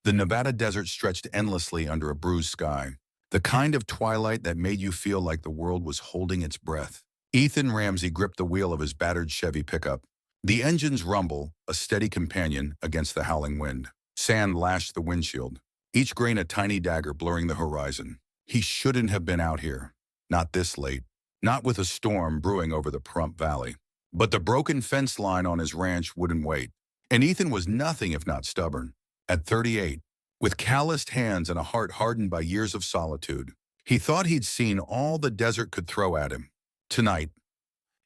The Nevada desert stretched endlessly under a bruised sky, the kind of twilight that made you feel like the world was holding its breath. Ethan Ramsey gripped the wheel of his battered Chevy pickup. The engine's rumble, a steady companion against the howling wind. Sand lashed the windshield, each grain a tiny dagger blurring the horizon. He shouldn't have been out here. Not this late. Not with a storm brewing over the Pahrump Valley. But the broken fence line on his ranch wouldn't wait. And Ethan was nothing if not stubborn. At 38, with calloused hands and a heart hardened by years of solitude, he thought he'd seen all the desert could throw at him. Tonight,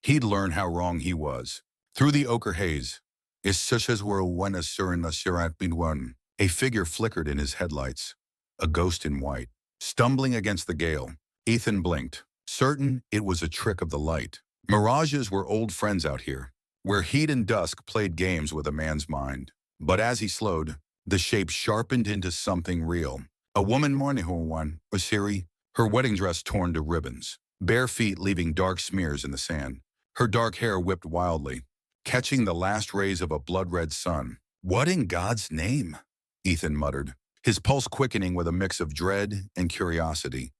he'd learn how wrong he was. Through the ochre haze, is such as were when a surin a surat been one. A figure flickered in his headlights, a ghost in white. Stumbling against the gale, Ethan blinked, certain it was a trick of the light. Mirages were old friends out here, where heat and dusk played games with a man's mind. But as he slowed, the shape sharpened into something real. A woman mourning her one, Osiri, her wedding dress torn to ribbons, bare feet leaving dark smears in the sand. Her dark hair whipped wildly, catching the last rays of a blood-red sun. What in God's name? Ethan muttered, his pulse quickening with a mix of dread and curiosity.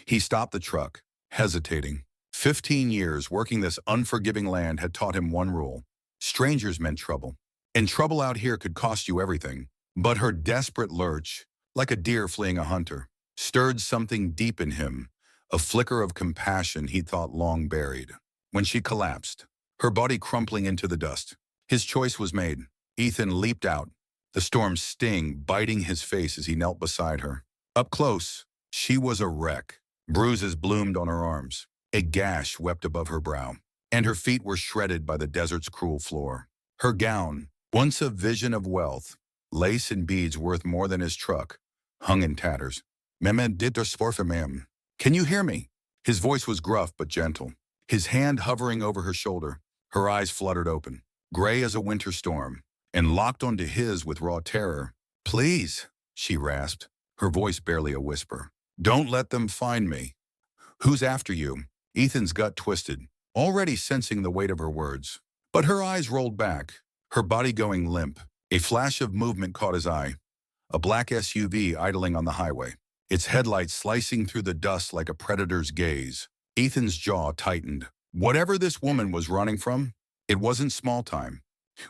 He stopped the truck, hesitating. 15 years working this unforgiving land had taught him one rule. Strangers meant trouble. And trouble out here could cost you everything. But her desperate lurch, like a deer fleeing a hunter, stirred something deep in him, a flicker of compassion he'd thought long buried. When she collapsed, her body crumpling into the dust, his choice was made. Ethan leaped out, the storm's sting biting his face as he knelt beside her. Up close, she was a wreck. Bruises bloomed on her arms. A gash wept above her brow, and her feet were shredded by the desert's cruel floor. Her gown, once a vision of wealth, lace and beads worth more than his truck, hung in tatters. Mehmed dit ma'am. Can you hear me? His voice was gruff but gentle, his hand hovering over her shoulder. Her eyes fluttered open, gray as a winter storm, and locked onto his with raw terror. Please, she rasped, her voice barely a whisper. Don't let them find me. Who's after you? Ethan's gut twisted, already sensing the weight of her words. But her eyes rolled back, her body going limp. A flash of movement caught his eye. A black SUV idling on the highway, its headlights slicing through the dust like a predator's gaze. Ethan's jaw tightened. Whatever this woman was running from, it wasn't small time.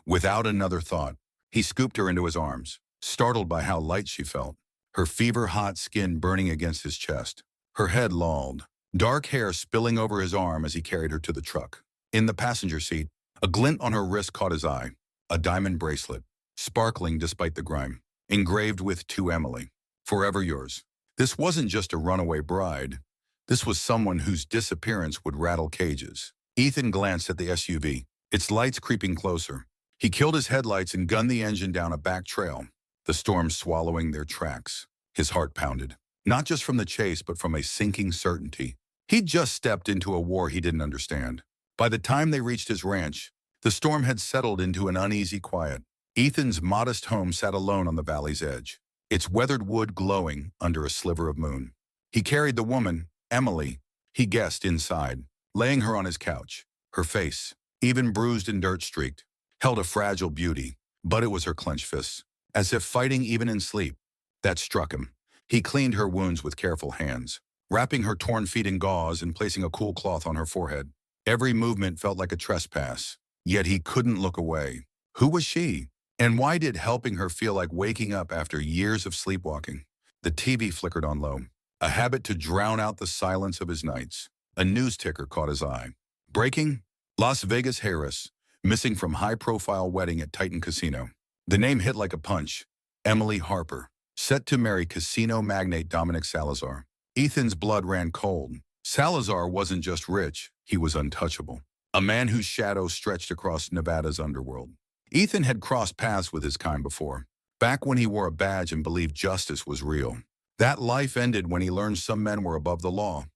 Without another thought, he scooped her into his arms, startled by how light she felt, her fever-hot skin burning against his chest. Her head lolled, dark hair spilling over his arm as he carried her to the truck. In the passenger seat, a glint on her wrist caught his eye, a diamond bracelet, sparkling despite the grime, engraved with "To Emily, forever yours." This wasn't just a runaway bride. This was someone whose disappearance would rattle cages. Ethan glanced at the SUV, its lights creeping closer. He killed his headlights and gunned the engine down a back trail, the storm swallowing their tracks. His heart pounded, not just from the chase but from a sinking certainty. He'd just stepped into a war he didn't understand. By the time they reached his ranch, the storm had settled into an uneasy quiet. Ethan's modest home sat alone on the valley's edge, its weathered wood glowing under a sliver of moon. He carried the woman, Emily, he guessed, inside, laying her on his couch. Her face, even bruised and dirt-streaked, held a fragile beauty, but it was her clenched fists, as if fighting even in sleep. That struck him. He cleaned her wounds with careful hands, wrapping her torn feet in gauze and placing a cool cloth on her forehead. Every movement felt like a trespass, yet he couldn't look away. Who was she? And why did helping her feel like waking up after years of sleepwalking? The TV flickered on low, a habit to drown out the silence of his nights. A news ticker caught his eye. Breaking: Las Vegas Heiress, missing from high-profile wedding at Titan Casino. The name hit like a punch. Emily Harper, set to marry casino magnate Dominic Salazar. Ethan's blood ran cold. Salazar wasn't just rich, he was untouchable. A man whose shadow stretched across Nevada's underworld. Ethan had crossed paths with his kind before, back when he wore a badge and believed justice was real. That life ended when he learned some men were above the law,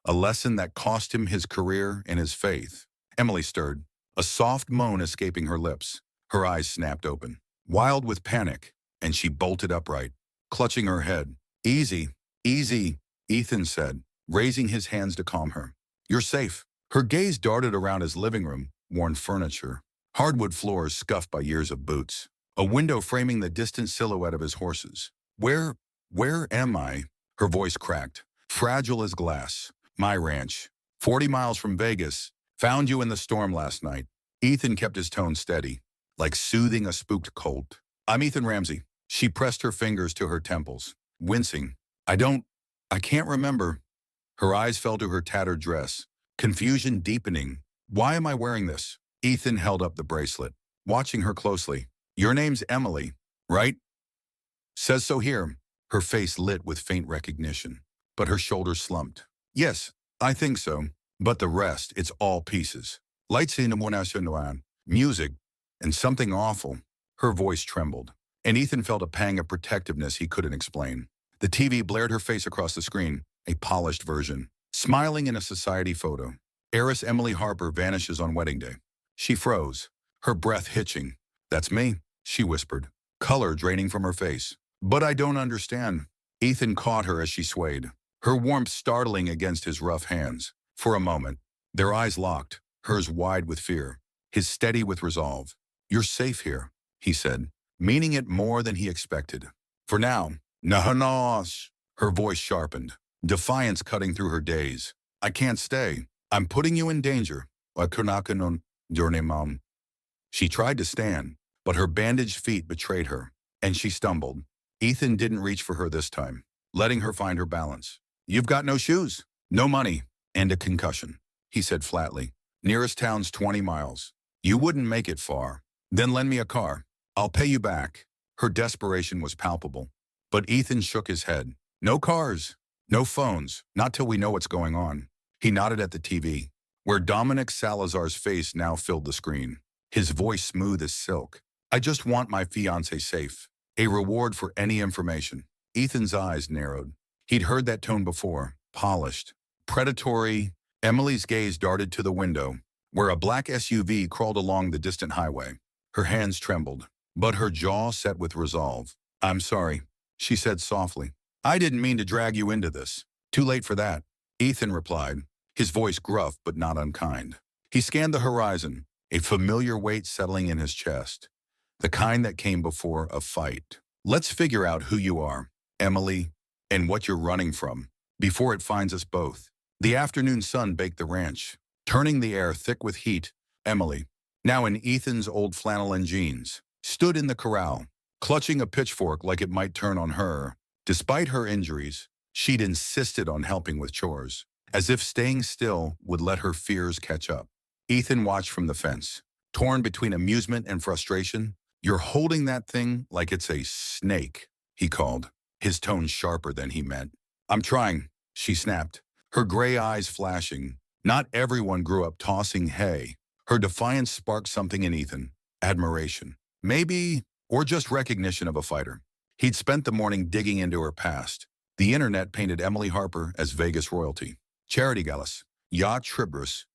a lesson that cost him his career and his faith. Emily stirred, a soft moan escaping her lips. Her eyes snapped open, wild with panic, and she bolted upright, clutching her head. Easy, easy, Ethan said, raising his hands to calm her. You're safe. Her gaze darted around his living room, worn furniture, hardwood floors scuffed by years of boots. a window framing the distant silhouette of his horses. Where am I? Her voice cracked. Fragile as glass. My ranch. 40 miles from Vegas. Found you in the storm last night. Ethan kept his tone steady, like soothing a spooked colt. I'm Ethan Ramsey. She pressed her fingers to her temples, wincing. I can't remember. Her eyes fell to her tattered dress, confusion deepening. Why am I wearing this? Ethan held up the bracelet, watching her closely. Your name's Emily, right? Says so here. Her face lit with faint recognition, but her shoulders slumped. Yes, I think so. But the rest, it's all pieces. Lights in the music, and something awful. Her voice trembled, and Ethan felt a pang of protectiveness he couldn't explain. The TV blared her face across the screen, a polished version, smiling in a society photo. Heiress Emily Harper vanishes on wedding day. She froze, her breath hitching. That's me, she whispered, color draining from her face. But I don't understand. Ethan caught her as she swayed, her warmth startling against his rough hands. For a moment, their eyes locked, hers wide with fear, his steady with resolve. You're safe here, he said, meaning it more than he expected. For now, nahanas, her voice sharpened, defiance cutting through her daze. I can't stay. I'm putting you in danger. She tried to stand, but her bandaged feet betrayed her, and she stumbled. Ethan didn't reach for her this time, letting her find her balance. You've got no shoes, no money, and a concussion, he said flatly. Nearest town's 20 miles. You wouldn't make it far. Then lend me a car. I'll pay you back. Her desperation was palpable. But Ethan shook his head. No cars, no phones, not till we know what's going on. He nodded at the TV, where Dominic Salazar's face now filled the screen, his voice smooth as silk. I just want my fiancé safe. A reward for any information. Ethan's eyes narrowed. He'd heard that tone before, polished, predatory. Emily's gaze darted to the window, where a black SUV crawled along the distant highway. Her hands trembled, but her jaw set with resolve. I'm sorry, she said softly. I didn't mean to drag you into this. Too late for that, Ethan replied, his voice gruff but not unkind. He scanned the horizon, a familiar weight settling in his chest, the kind that came before a fight. Let's figure out who you are, Emily, and what you're running from, before it finds us both. The afternoon sun baked the ranch, turning the air thick with heat. Emily, now in Ethan's old flannel and jeans, stood in the corral, clutching a pitchfork like it might turn on her. Despite her injuries, she'd insisted on helping with chores, as if staying still would let her fears catch up. Ethan watched from the fence, torn between amusement and frustration. You're holding that thing like it's a snake, he called, his tone sharper than he meant. I'm trying, she snapped, her gray eyes flashing. Not everyone grew up tossing hay. Her defiance sparked something in Ethan, admiration, maybe, or just recognition of a fighter. He'd spent the morning digging into her past. The internet painted Emily Harper as Vegas royalty. Charity Gallus, Yacht Tribris,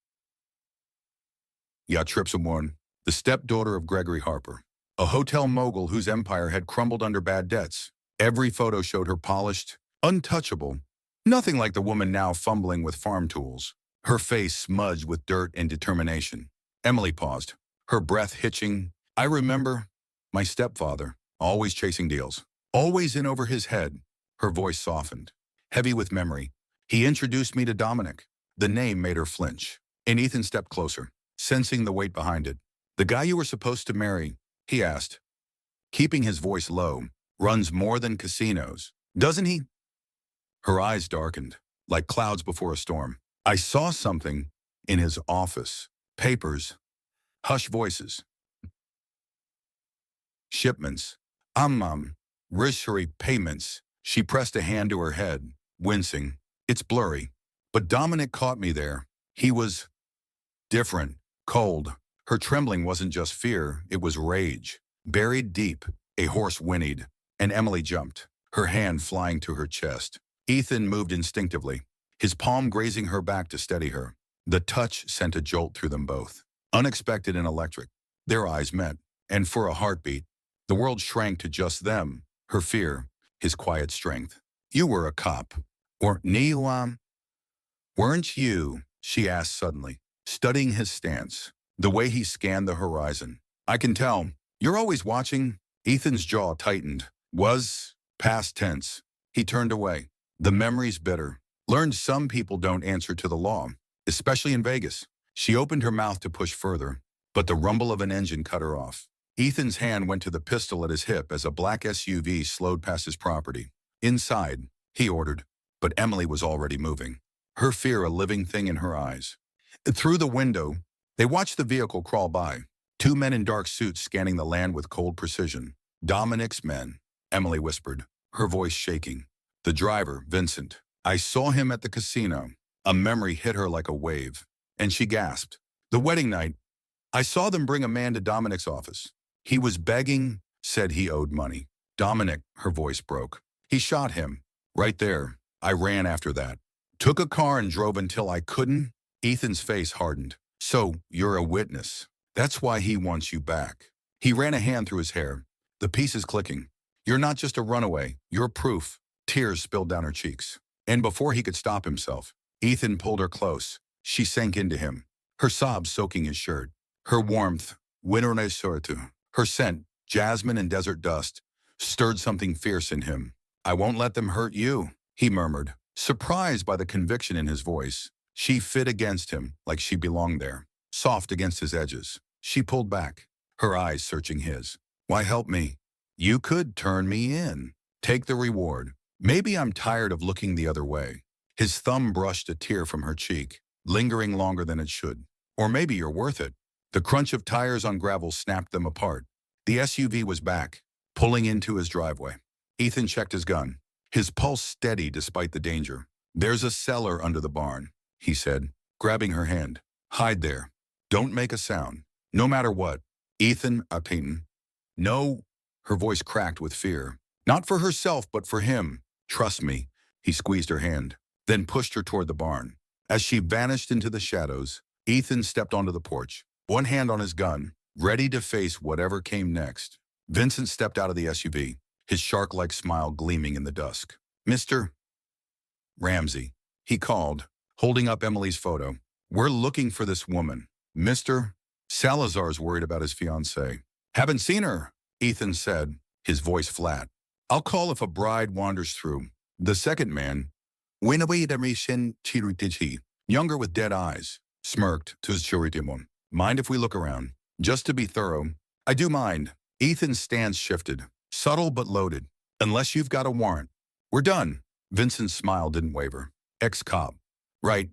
Yacht Tripsamorn, the stepdaughter of Gregory Harper, a hotel mogul whose empire had crumbled under bad debts. Every photo showed her polished, untouchable, nothing like the woman now fumbling with farm tools, her face smudged with dirt and determination. Emily paused, her breath hitching. I remember my stepfather, always chasing deals, always in over his head. Her voice softened, heavy with memory. He introduced me to Dominic. The name made her flinch, and Ethan stepped closer, sensing the weight behind it. The guy you were supposed to marry, he asked, keeping his voice low, runs more than casinos, doesn't he? Her eyes darkened, like clouds before a storm. I saw something in his office. Papers, hushed voices, shipments, rishery payments. She pressed a hand to her head, wincing. It's blurry, but Dominic caught me there. He was different, cold. Her trembling wasn't just fear, it was rage. Buried deep, a horse whinnied, and Emily jumped, her hand flying to her chest. Ethan moved instinctively, his palm grazing her back to steady her. The touch sent a jolt through them both, unexpected and electric. Their eyes met, and for a heartbeat, the world shrank to just them, her fear, his quiet strength. You were a cop. Or weren't you? She asked suddenly, studying his stance, the way he scanned the horizon. I can tell. You're always watching. Ethan's jaw tightened. Was past tense. He turned away. The memory's bitter. Learned some people don't answer to the law, especially in Vegas. She opened her mouth to push further, but the rumble of an engine cut her off. Ethan's hand went to the pistol at his hip as a black SUV slowed past his property. Inside, he ordered, but Emily was already moving, her fear a living thing in her eyes. Through the window, they watched the vehicle crawl by, two men in dark suits scanning the land with cold precision. Dominic's men, Emily whispered, her voice shaking. The driver, Vincent. I saw him at the casino. A memory hit her like a wave, and she gasped. The wedding night, I saw them bring a man to Dominic's office. He was begging, said he owed money. Dominic, her voice broke. He shot him. Right there. I ran after that. Took a car and drove until I couldn't. Ethan's face hardened. So, you're a witness. That's why he wants you back. He ran a hand through his hair, the pieces clicking. You're not just a runaway. You're proof. Tears spilled down her cheeks. And before he could stop himself, Ethan pulled her close. She sank into him, her sobs soaking his shirt. Her warmth, winternes sortu, her scent, jasmine and desert dust, stirred something fierce in him. I won't let them hurt you, he murmured, surprised by the conviction in his voice. She fit against him like she belonged there, soft against his edges. She pulled back, her eyes searching his. Why help me? You could turn me in. Take the reward. Maybe I'm tired of looking the other way. His thumb brushed a tear from her cheek, lingering longer than it should. Or maybe you're worth it. The crunch of tires on gravel snapped them apart. The SUV was back, pulling into his driveway. Ethan checked his gun, his pulse steady despite the danger. There's a cellar under the barn, he said, grabbing her hand. Hide there. Don't make a sound. No matter what. Ethan, Peyton. No. Her voice cracked with fear. Not for herself, but for him. Trust me. He squeezed her hand, then pushed her toward the barn. As she vanished into the shadows, Ethan stepped onto the porch, one hand on his gun, ready to face whatever came next. Vincent stepped out of the SUV, his shark-like smile gleaming in the dusk. Mr. Ramsey, he called, holding up Emily's photo. We're looking for this woman. Mr. Salazar's worried about his fiancée. Haven't seen her, Ethan said, his voice flat. I'll call if a bride wanders through. The second man, Runaway, younger with dead eyes, smirked to his churitimon. Mind if we look around? Just to be thorough. I do mind. Ethan's stance shifted, subtle but loaded. Unless you've got a warrant. We're done. Vincent's smile didn't waver. Ex-cop. Right.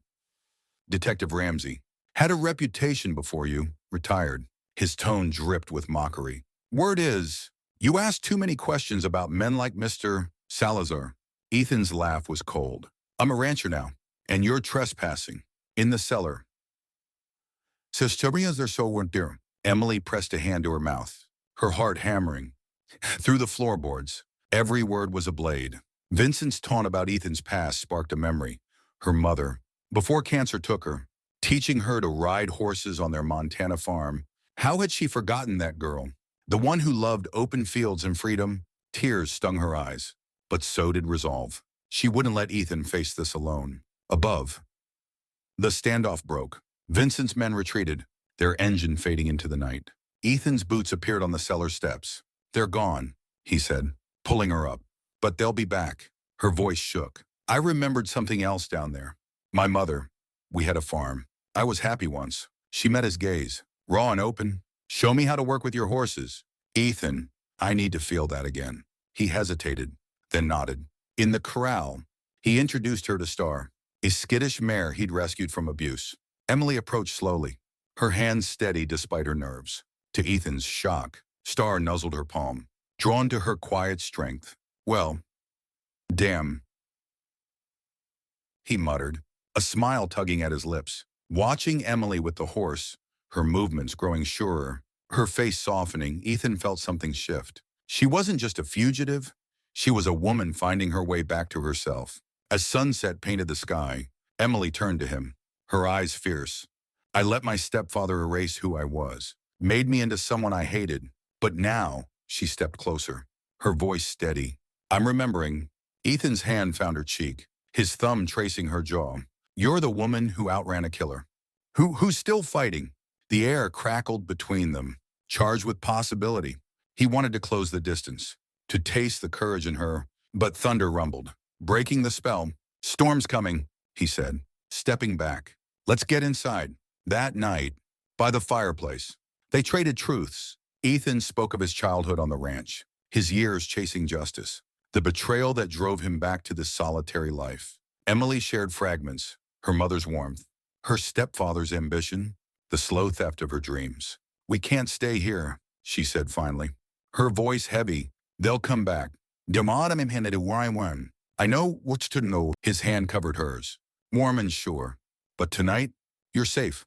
Detective Ramsey. Had a reputation before you. Retired. His tone dripped with mockery. Word is, you ask too many questions about men like Mr. Salazar. Ethan's laugh was cold. I'm a rancher now, and you're trespassing. In the cellar. Sisterias are so weren't there. Emily pressed a hand to her mouth, her heart hammering. Through the floorboards, every word was a blade. Vincent's taunt about Ethan's past sparked a memory. Her mother, before cancer took her, teaching her to ride horses on their Montana farm. How had she forgotten that girl? The one who loved open fields and freedom. Tears stung her eyes, but so did resolve. She wouldn't let Ethan face this alone. Above, the standoff broke. Vincent's men retreated, their engine fading into the night. Ethan's boots appeared on the cellar steps. They're gone, he said, pulling her up. But they'll be back. Her voice shook. I remembered something else down there. My mother. We had a farm. I was happy once. She met his gaze, raw and open. Show me how to work with your horses. Ethan, I need to feel that again. He hesitated, then nodded. In the corral, he introduced her to Star, a skittish mare he'd rescued from abuse. Emily approached slowly, her hands steady despite her nerves. To Ethan's shock, Star nuzzled her palm, drawn to her quiet strength. Well, damn, he muttered, a smile tugging at his lips. Watching Emily with the horse, her movements growing surer, her face softening, Ethan felt something shift. She wasn't just a fugitive. She was a woman finding her way back to herself. As sunset painted the sky, Emily turned to him, her eyes fierce. I let my stepfather erase who I was, made me into someone I hated. But now, she stepped closer, her voice steady. I'm remembering. Ethan's hand found her cheek, his thumb tracing her jaw. You're the woman who outran a killer. Who's still fighting? The air crackled between them, charged with possibility. He wanted to close the distance, to taste the courage in her, but thunder rumbled, breaking the spell. "Storm's coming," he said, stepping back. "Let's get inside." That night, by the fireplace, they traded truths. Ethan spoke of his childhood on the ranch, his years chasing justice, the betrayal that drove him back to this solitary life. Emily shared fragments, her mother's warmth, her stepfather's ambition, the slow theft of her dreams. "We can't stay here," she said finally, her voice heavy. "They'll come back." "I know what's to know." His hand covered hers, warm and sure. "But tonight, you're safe."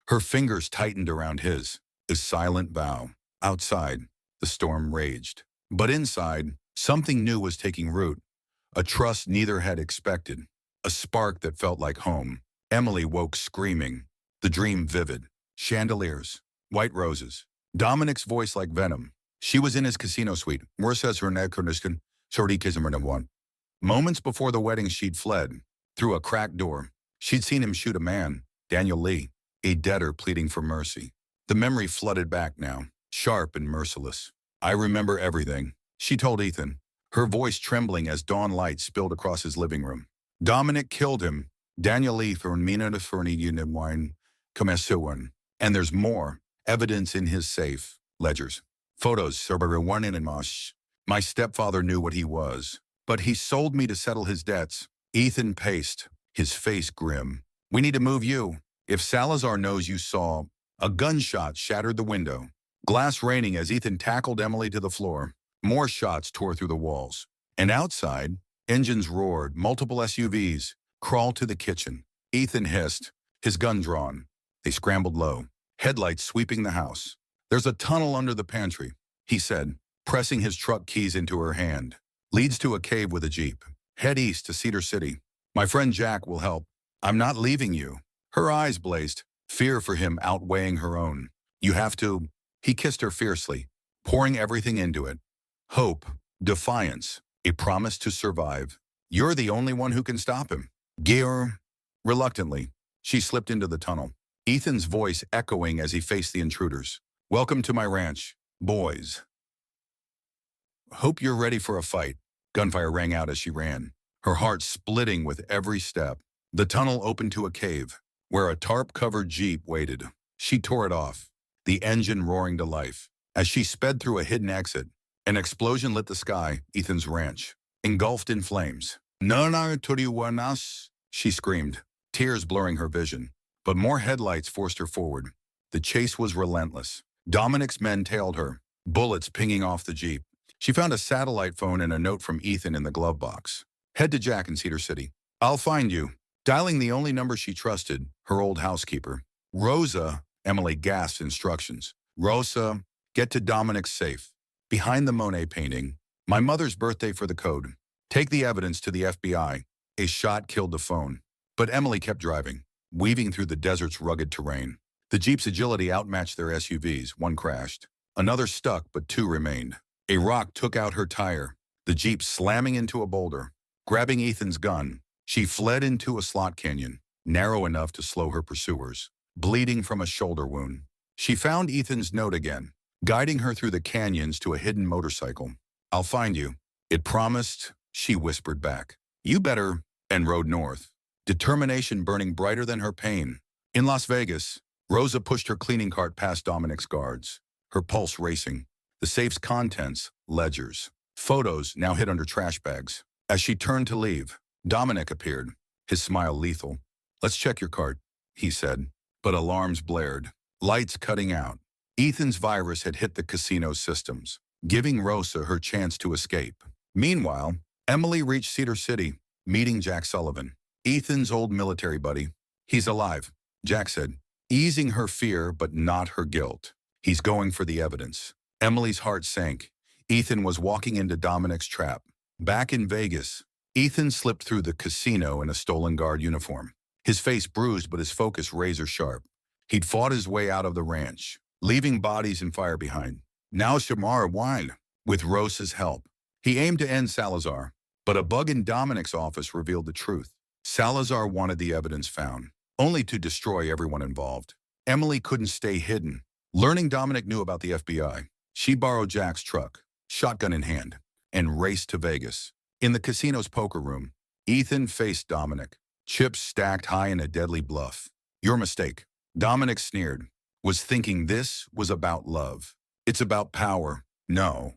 Her fingers tightened around his, a silent vow. Outside, the storm raged. But inside, something new was taking root, a trust neither had expected, a spark that felt like home. Emily woke screaming, the dream vivid. Chandeliers, white roses, Dominic's voice like venom. She was in his casino suite. Moments before the wedding, she'd fled. Through a cracked door, she'd seen him shoot a man, Daniel Lee, a debtor pleading for mercy. The memory flooded back now, sharp and merciless. "I remember everything," she told Ethan, her voice trembling as dawn light spilled across his living room. "Dominic killed him. Daniel Lee for wine, and there's more, evidence in his safe, ledgers, photos, my stepfather knew what he was, but he sold me to settle his debts." Ethan paced, his face grim. "We need to move you. If Salazar knows you saw..." A gunshot shattered the window, glass raining as Ethan tackled Emily to the floor. More shots tore through the walls. And outside, engines roared, multiple SUVs crawled to the kitchen. Ethan hissed, his gun drawn. They scrambled low, headlights sweeping the house. "There's a tunnel under the pantry," he said, pressing his truck keys into her hand. "Leads to a cave with a Jeep. Head east to Cedar City. My friend Jack will help. I'm not leaving you." Her eyes blazed, fear for him outweighing her own. "You have to..." He kissed her fiercely, pouring everything into it. Hope, defiance, a promise to survive. "You're the only one who can stop him." "Gear..." Reluctantly, she slipped into the tunnel, Ethan's voice echoing as he faced the intruders. "Welcome to my ranch, boys. Hope you're ready for a fight." Gunfire rang out as she ran, her heart splitting with every step. The tunnel opened to a cave, where a tarp-covered Jeep waited. She tore it off, the engine roaring to life. As she sped through a hidden exit, an explosion lit the sky, Ethan's ranch, engulfed in flames. "No, she screamed, tears blurring her vision. But more headlights forced her forward. The chase was relentless. Dominic's men tailed her, bullets pinging off the Jeep. She found a satellite phone and a note from Ethan in the glove box. "Head to Jack in Cedar City. I'll find you." Dialing the only number she trusted, her old housekeeper. "Rosa," Emily gasped instructions. "Rosa, get to Dominic's safe. Behind the Monet painting. My mother's birthday for the code. Take the evidence to the FBI." A shot killed the phone. But Emily kept driving, weaving through the desert's rugged terrain. The Jeep's agility outmatched their SUVs. One crashed. Another stuck, but two remained. A rock took out her tire, the Jeep slamming into a boulder. Grabbing Ethan's gun, she fled into a slot canyon, narrow enough to slow her pursuers, bleeding from a shoulder wound. She found Ethan's note again, guiding her through the canyons to a hidden motorcycle. "I'll find you," it promised, she whispered back. "You better," and rode north, determination burning brighter than her pain. In Las Vegas, Rosa pushed her cleaning cart past Dominic's guards, her pulse racing. The safe's contents, ledgers, photos now hid under trash bags. As she turned to leave, Dominic appeared, his smile lethal. "Let's check your cart," he said, but alarms blared, lights cutting out. Ethan's virus had hit the casino systems, giving Rosa her chance to escape. Meanwhile, Emily reached Cedar City, meeting Jack Sullivan, Ethan's old military buddy. "He's alive," Jack said, easing her fear but not her guilt. "He's going for the evidence." Emily's heart sank. Ethan was walking into Dominic's trap. Back in Vegas, Ethan slipped through the casino in a stolen guard uniform, his face bruised but his focus razor sharp. He'd fought his way out of the ranch, leaving bodies and fire behind. Now Shamar whined, with Rosa's help. He aimed to end Salazar, but a bug in Dominic's office revealed the truth. Salazar wanted the evidence found, only to destroy everyone involved. Emily couldn't stay hidden. Learning Dominic knew about the FBI, she borrowed Jack's truck, shotgun in hand, and raced to Vegas. In the casino's poker room, Ethan faced Dominic, chips stacked high in a deadly bluff. Your mistake, Dominic sneered, was thinking this was about love. It's about power. No,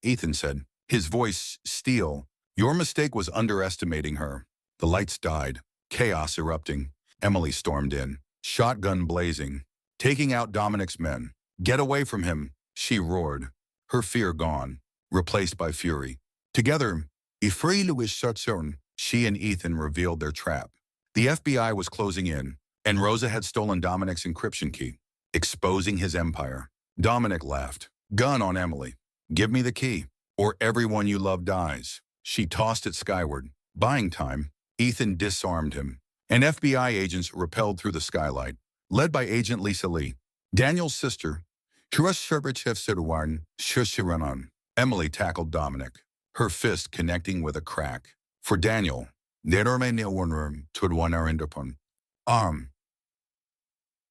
Ethan said, his voice steel. Your mistake was underestimating her. The lights died, chaos erupting. Emily stormed in, shotgun blazing, taking out Dominic's men. Get away from him, she roared, her fear gone, replaced by fury. Together, she and Ethan revealed their trap. The FBI was closing in, and Rosa had stolen Dominic's encryption key, exposing his empire. Dominic laughed. Gun on Emily. Give me the key, or everyone you love dies. She tossed it skyward. Buying time, Ethan disarmed him, and FBI agents repelled through the skylight, led by Agent Lisa Lee, Daniel's sister. Emily tackled Dominic, her fist connecting with a crack. For Daniel, arm,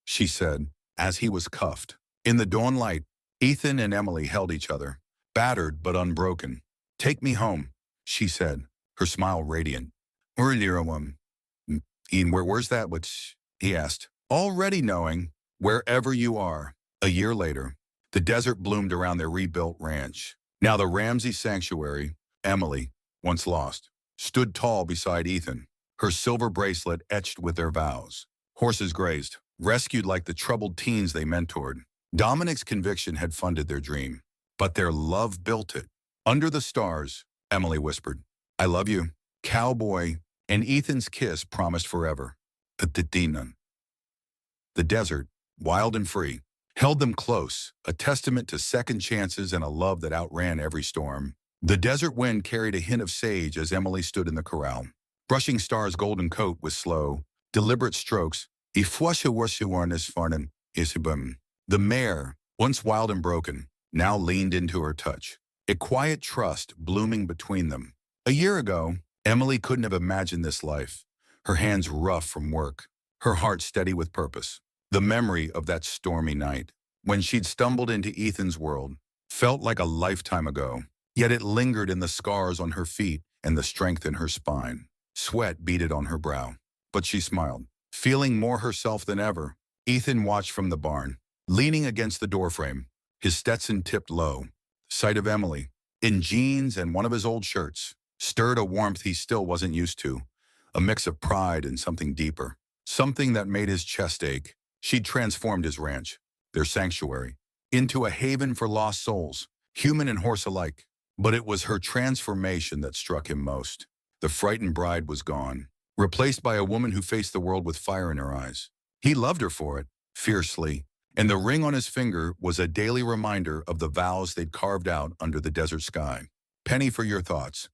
she said, as he was cuffed. In the dawn light, Ethan and Emily held each other, battered but unbroken. Take me home, she said, her smile radiant. Ian, where's that which? He asked, already knowing, wherever you are. A year later, the desert bloomed around their rebuilt ranch. Now the Ramsey sanctuary, Emily, once lost, stood tall beside Ethan, her silver bracelet etched with their vows. Horses grazed, rescued like the troubled teens they mentored. Dominic's conviction had funded their dream, but their love built it. Under the stars, Emily whispered, I love you, cowboy, and Ethan's kiss promised forever. The desert, wild and free, held them close, a testament to second chances and a love that outran every storm. The desert wind carried a hint of sage as Emily stood in the corral, brushing Star's golden coat with slow, deliberate strokes. The mare, once wild and broken, now leaned into her touch, a quiet trust blooming between them. A year ago, Emily couldn't have imagined this life, her hands rough from work, her heart steady with purpose. The memory of that stormy night, when she'd stumbled into Ethan's world, felt like a lifetime ago, yet it lingered in the scars on her feet and the strength in her spine. Sweat beaded on her brow, but she smiled, feeling more herself than ever. Ethan watched from the barn, leaning against the doorframe, his Stetson tipped low. Sight of Emily, in jeans and one of his old shirts, stirred a warmth he still wasn't used to, a mix of pride and something deeper, something that made his chest ache. She'd transformed his ranch, their sanctuary, into a haven for lost souls, human and horse alike. But it was her transformation that struck him most. The frightened bride was gone, replaced by a woman who faced the world with fire in her eyes. He loved her for it, fiercely, and the ring on his finger was a daily reminder of the vows they'd carved out under the desert sky. Penny for your thoughts.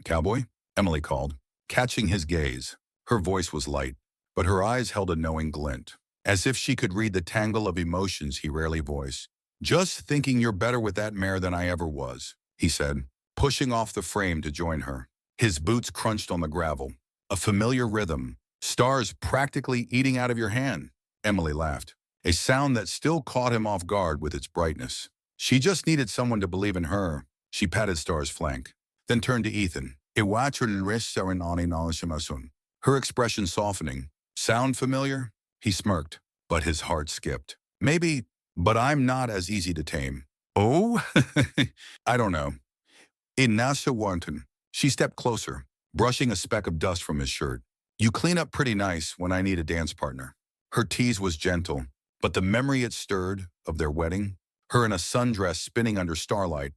Cowboy? Emily called, catching his gaze. Her voice was light, but her eyes held a knowing glint, as if she could read the tangle of emotions he rarely voiced. Just thinking you're better with that mare than I ever was, he said, pushing off the frame to join her. His boots crunched on the gravel, a familiar rhythm, stars practically eating out of your hand. Emily laughed, a sound that still caught him off guard with its brightness. She just needed someone to believe in her. She patted Star's flank, then turned to Ethan. Her expression softening. Sound familiar? He smirked, but his heart skipped. Maybe, but I'm not as easy to tame. Oh? I don't know. In Nasa Wanton, she stepped closer, brushing a speck of dust from his shirt. You clean up pretty nice when I need a dance partner. Her tease was gentle, but the memory it stirred of their wedding, her in a sundress spinning under starlight,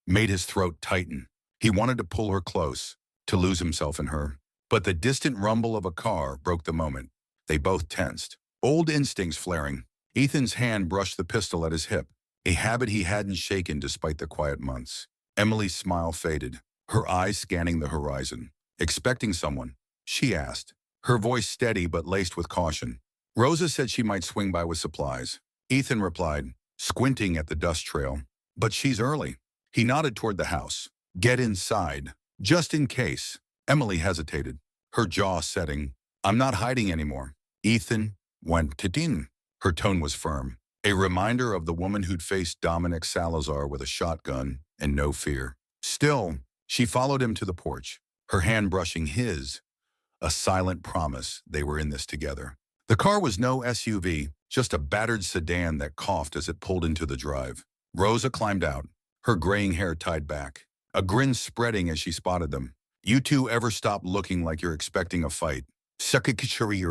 made his throat tighten. He wanted to pull her close, to lose himself in her. But the distant rumble of a car broke the moment. They both tensed, old instincts flaring. Ethan's hand brushed the pistol at his hip, a habit he hadn't shaken despite the quiet months. Emily's smile faded, her eyes scanning the horizon. Expecting someone? She asked, her voice steady but laced with caution. Rosa said she might swing by with supplies. Ethan replied, squinting at the dust trail. But she's early. He nodded toward the house. Get inside, just in case. Emily hesitated, her jaw setting. I'm not hiding anymore. Ethan went to Dean. Her tone was firm, a reminder of the woman who'd faced Dominic Salazar with a shotgun and no fear. Still, she followed him to the porch, her hand brushing his, a silent promise they were in this together. The car was no SUV, just a battered sedan that coughed as it pulled into the drive. Rosa climbed out, her graying hair tied back, a grin spreading as she spotted them. "You two ever stop looking like you're expecting a fight?" "Secretary,"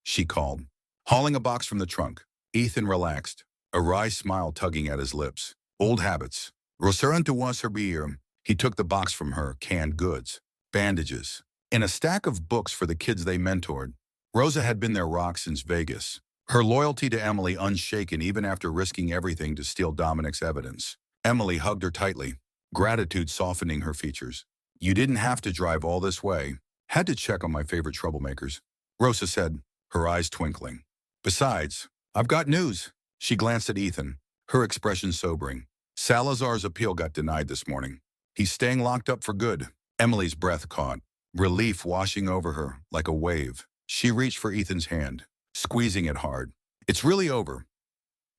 she called. Hauling a box from the trunk, Ethan relaxed, a wry smile tugging at his lips. Old habits. Roserante was her beer. He took the box from her, canned goods, bandages, and a stack of books for the kids they mentored. Rosa had been their rock since Vegas, her loyalty to Emily unshaken even after risking everything to steal Dominic's evidence. Emily hugged her tightly, gratitude softening her features. "You didn't have to drive all this way. Had to check on my favorite troublemakers," Rosa said, her eyes twinkling. "Besides, I've got news." She glanced at Ethan, her expression sobering. "Salazar's appeal got denied this morning. He's staying locked up for good." Emily's breath caught, relief washing over her like a wave. She reached for Ethan's hand, squeezing it hard. "It's really over."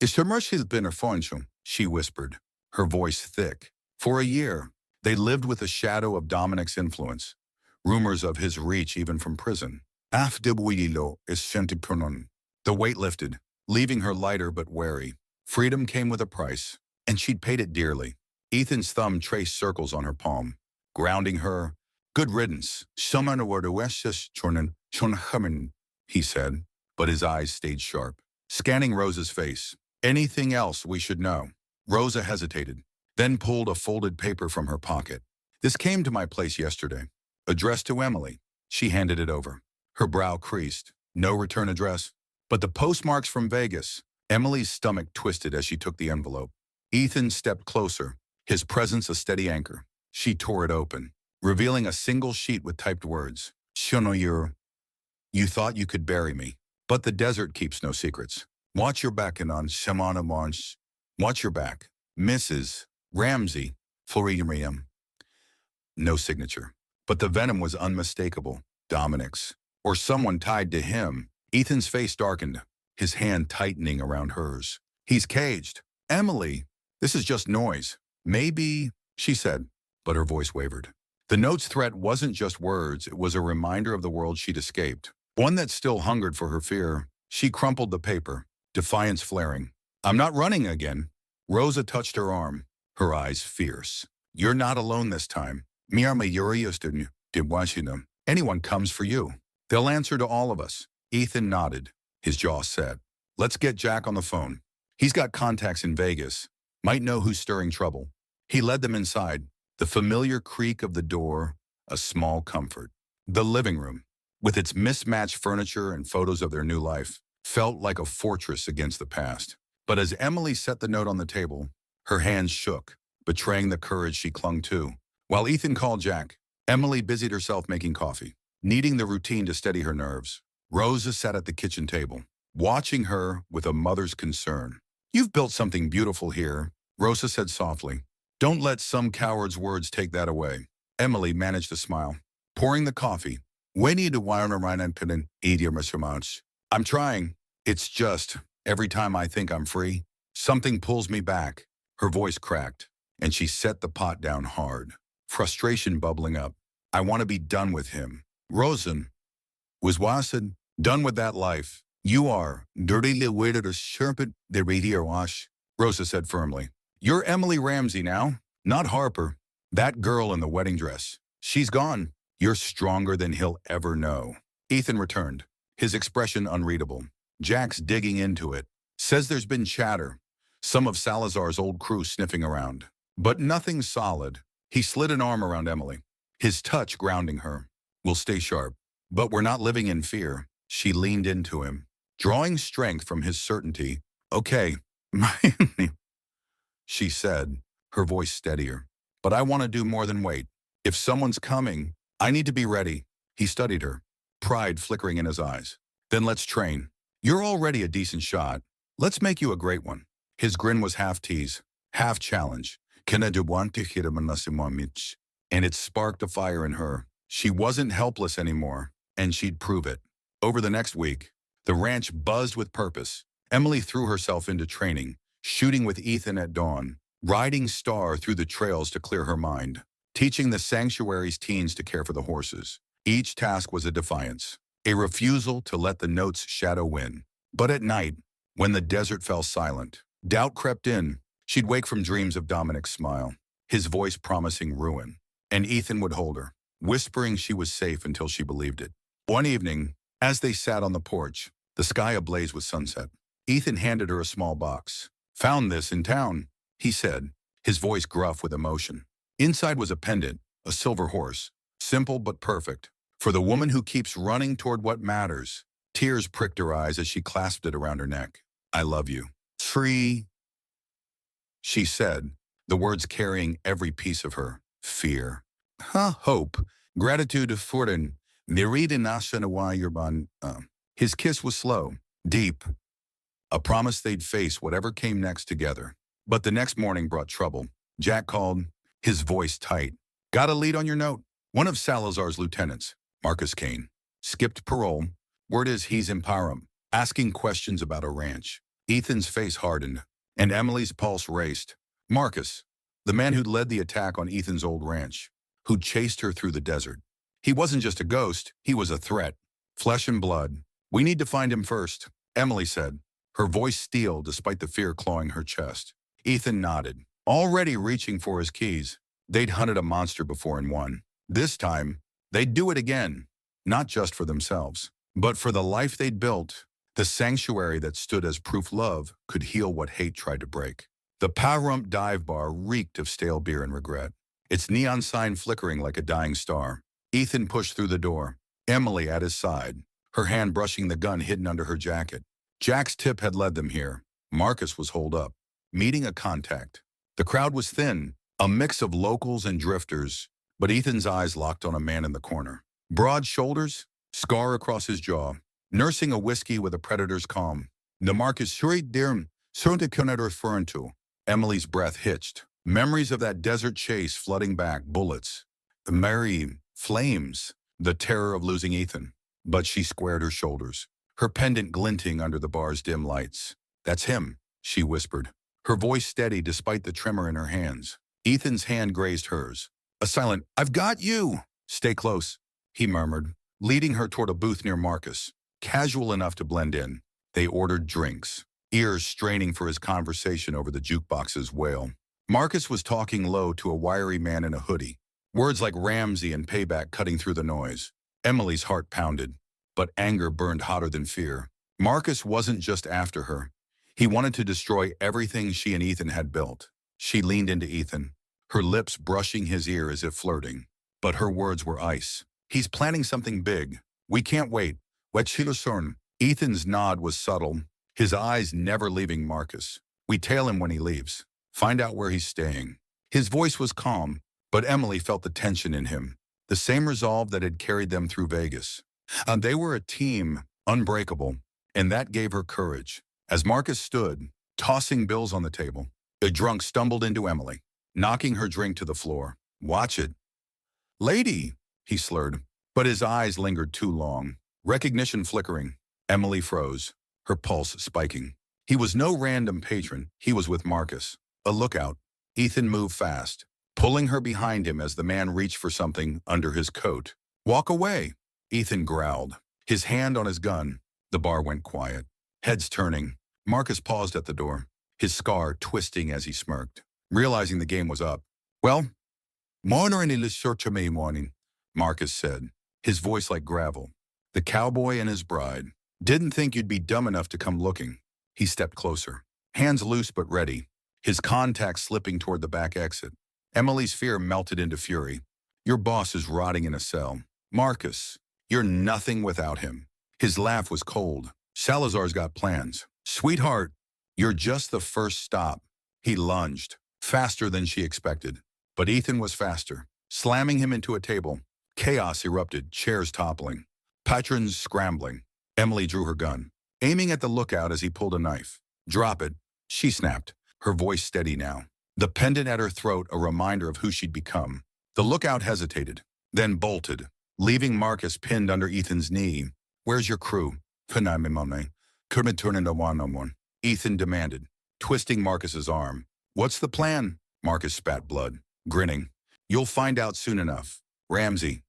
"Is her mercy's been a fortune," she whispered, her voice thick. For a year, they lived with the shadow of Dominic's influence, rumors of his reach even from prison. "Afdebuilo is sentipronon." The weight lifted, leaving her lighter but wary. Freedom came with a price, and she'd paid it dearly. Ethan's thumb traced circles on her palm, grounding her. "Good riddance. He said, but his eyes stayed sharp, scanning Rosa's face. "Anything else we should know?" Rosa hesitated, then pulled a folded paper from her pocket. "This came to my place yesterday. Addressed to Emily." She handed it over. Her brow creased. No return address. But the postmarks from Vegas. Emily's stomach twisted as she took the envelope. Ethan stepped closer, his presence a steady anchor. She tore it open, revealing a single sheet with typed words. "Shonoyur, you thought you could bury me, but the desert keeps no secrets. Watch your back and on Shamana Marsh. Watch your back. Mrs. Ramsey, Floridium." No signature. But the venom was unmistakable. Dominic's. Or someone tied to him. Ethan's face darkened, his hand tightening around hers. "He's caged. Emily, this is just noise. Maybe," she said, but her voice wavered. The note's threat wasn't just words, it was a reminder of the world she'd escaped. One that still hungered for her fear. She crumpled the paper, defiance flaring. "I'm not running again." Rosa touched her arm, her eyes fierce. "You're not alone this time. Anyone comes for you. They'll answer to all of us." Ethan nodded, his jaw set. "Let's get Jack on the phone. He's got contacts in Vegas. Might know who's stirring trouble." He led them inside, the familiar creak of the door, a small comfort. The living room, with its mismatched furniture and photos of their new life, felt like a fortress against the past. But as Emily set the note on the table, her hands shook, betraying the courage she clung to. While Ethan called Jack, Emily busied herself making coffee, needing the routine to steady her nerves. Rosa sat at the kitchen table, watching her with a mother's concern. "You've built something beautiful here," Rosa said softly. "Don't let some coward's words take that away." Emily managed a smile, pouring the coffee. "We need to wire around and put in I'm trying. It's just, every time I think I'm free, something pulls me back." Her voice cracked, and she set the pot down hard, frustration bubbling up. "I want to be done with him." Rosen was wasted, done with that life. "You are dirty little weighted or serpent the radio wash," Rosa said firmly. "You're Emily Ramsey now, not Harper. That girl in the wedding dress. She's gone. You're stronger than he'll ever know." Ethan returned, his expression unreadable. "Jack's digging into it. Says there's been chatter. Some of Salazar's old crew sniffing around. But nothing solid." He slid an arm around Emily, his touch grounding her. "We'll stay sharp. But we're not living in fear." She leaned into him, drawing strength from his certainty. "Okay, she said, her voice steadier. "But I want to do more than wait. If someone's coming, I need to be ready." He studied her, pride flickering in his eyes. "Then let's train. You're already a decent shot. Let's make you a great one." His grin was half tease, half challenge. "Can I do one to hit him unless he wants me?" And it sparked a fire in her. She wasn't helpless anymore, and she'd prove it. Over the next week, The ranch buzzed with purpose. Emily threw herself into training, shooting with Ethan at dawn, riding Star through the trails to clear her mind, teaching the sanctuary's teens to care for the horses. Each task was a defiance, a refusal to let the note's shadow win. But at night, when the desert fell silent, doubt crept in. She'd wake from dreams of Dominic's smile, his voice promising ruin, and Ethan would hold her, whispering she was safe until she believed it. One evening, as they sat on the porch, the sky ablaze with sunset, Ethan handed her a small box. "Found this in town," he said, his voice gruff with emotion. Inside was a pendant, a silver horse, simple but perfect, for the woman who keeps running toward what matters. Tears pricked her eyes as she clasped it around her neck. "I love you." "Free," she said, the words carrying every piece of her. Fear. Hope. Gratitude. Fortin. His kiss was slow, deep, a promise they'd face whatever came next together. But the next morning brought trouble. Jack called, his voice tight. "Got a lead on your note?" One of Salazar's lieutenants, Marcus Kane, skipped parole. Word is he's in Parum, asking questions about a ranch. Ethan's face hardened, and Emily's pulse raced. Marcus, the man who'd led the attack on Ethan's old ranch, who'd chased her through the desert. He wasn't just a ghost, he was a threat. Flesh and blood. "We need to find him first," Emily said, her voice steel despite the fear clawing her chest. Ethan nodded, already reaching for his keys. They'd hunted a monster before and won. This time, they'd do it again, not just for themselves, but for the life they'd built, the sanctuary that stood as proof love could heal what hate tried to break. The Pahrump dive bar reeked of stale beer and regret, its neon sign flickering like a dying star. Ethan pushed through the door, Emily at his side, her hand brushing the gun hidden under her jacket. Jack's tip had led them here. Marcus was holed up, meeting a contact. The crowd was thin, a mix of locals and drifters, but Ethan's eyes locked on a man in the corner. Broad shoulders, scar across his jaw, nursing a whiskey with a predator's calm. "The Marcus Dirm, Emily's breath hitched. Memories of that desert chase flooding back, bullets. Merry flames, the terror of losing Ethan. But she squared her shoulders, her pendant glinting under the bar's dim lights. "That's him," she whispered, her voice steady despite the tremor in her hands. Ethan's hand grazed hers. A silent, "I've got you." "Stay close," he murmured, leading her toward a booth near Marcus, casual enough to blend in. They ordered drinks, ears straining for his conversation over the jukebox's wail. Marcus was talking low to a wiry man in a hoodie, words like Ramsey and payback cutting through the noise. Emily's heart pounded, but anger burned hotter than fear. Marcus wasn't just after her. He wanted to destroy everything she and Ethan had built. She leaned into Ethan, her lips brushing his ear as if flirting. But her words were ice. "He's planning something big. We can't wait." Ethan's nod was subtle, his eyes never leaving Marcus. "We tail him when he leaves. Find out where he's staying." His voice was calm, but Emily felt the tension in him, the same resolve that had carried them through Vegas. They were a team, unbreakable, and that gave her courage. As Marcus stood, tossing bills on the table, a drunk stumbled into Emily, knocking her drink to the floor. "Watch it." "Lady," he slurred, but his eyes lingered too long, recognition flickering. Emily froze, her pulse spiking. He was no random patron, he was with Marcus. A lookout. Ethan moved fast, pulling her behind him as the man reached for something under his coat. "Walk away," Ethan growled, his hand on his gun. The bar went quiet. Heads turning, Marcus paused at the door, his scar twisting as he smirked, realizing the game was up. "Well, morning," Marcus said, his voice like gravel. "The cowboy and his bride. Didn't think you'd be dumb enough to come looking." He stepped closer, hands loose but ready, his contact slipping toward the back exit. Emily's fear melted into fury. "Your boss is rotting in a cell. Marcus, you're nothing without him." His laugh was cold. "Salazar's got plans. Sweetheart, you're just the first stop." He lunged, faster than she expected. But Ethan was faster, slamming him into a table. Chaos erupted, chairs toppling, patrons scrambling. Emily drew her gun, aiming at the lookout as he pulled a knife. "Drop it," she snapped, her voice steady now, the pendant at her throat a reminder of who she'd become. The lookout hesitated, then bolted, leaving Marcus pinned under Ethan's knee. "Where's your crew?" Penamimone. Couldn't turn into one-on-one. Ethan demanded, twisting Marcus's arm. What's the plan? Marcus spat blood, grinning. You'll find out soon enough. Ramsey.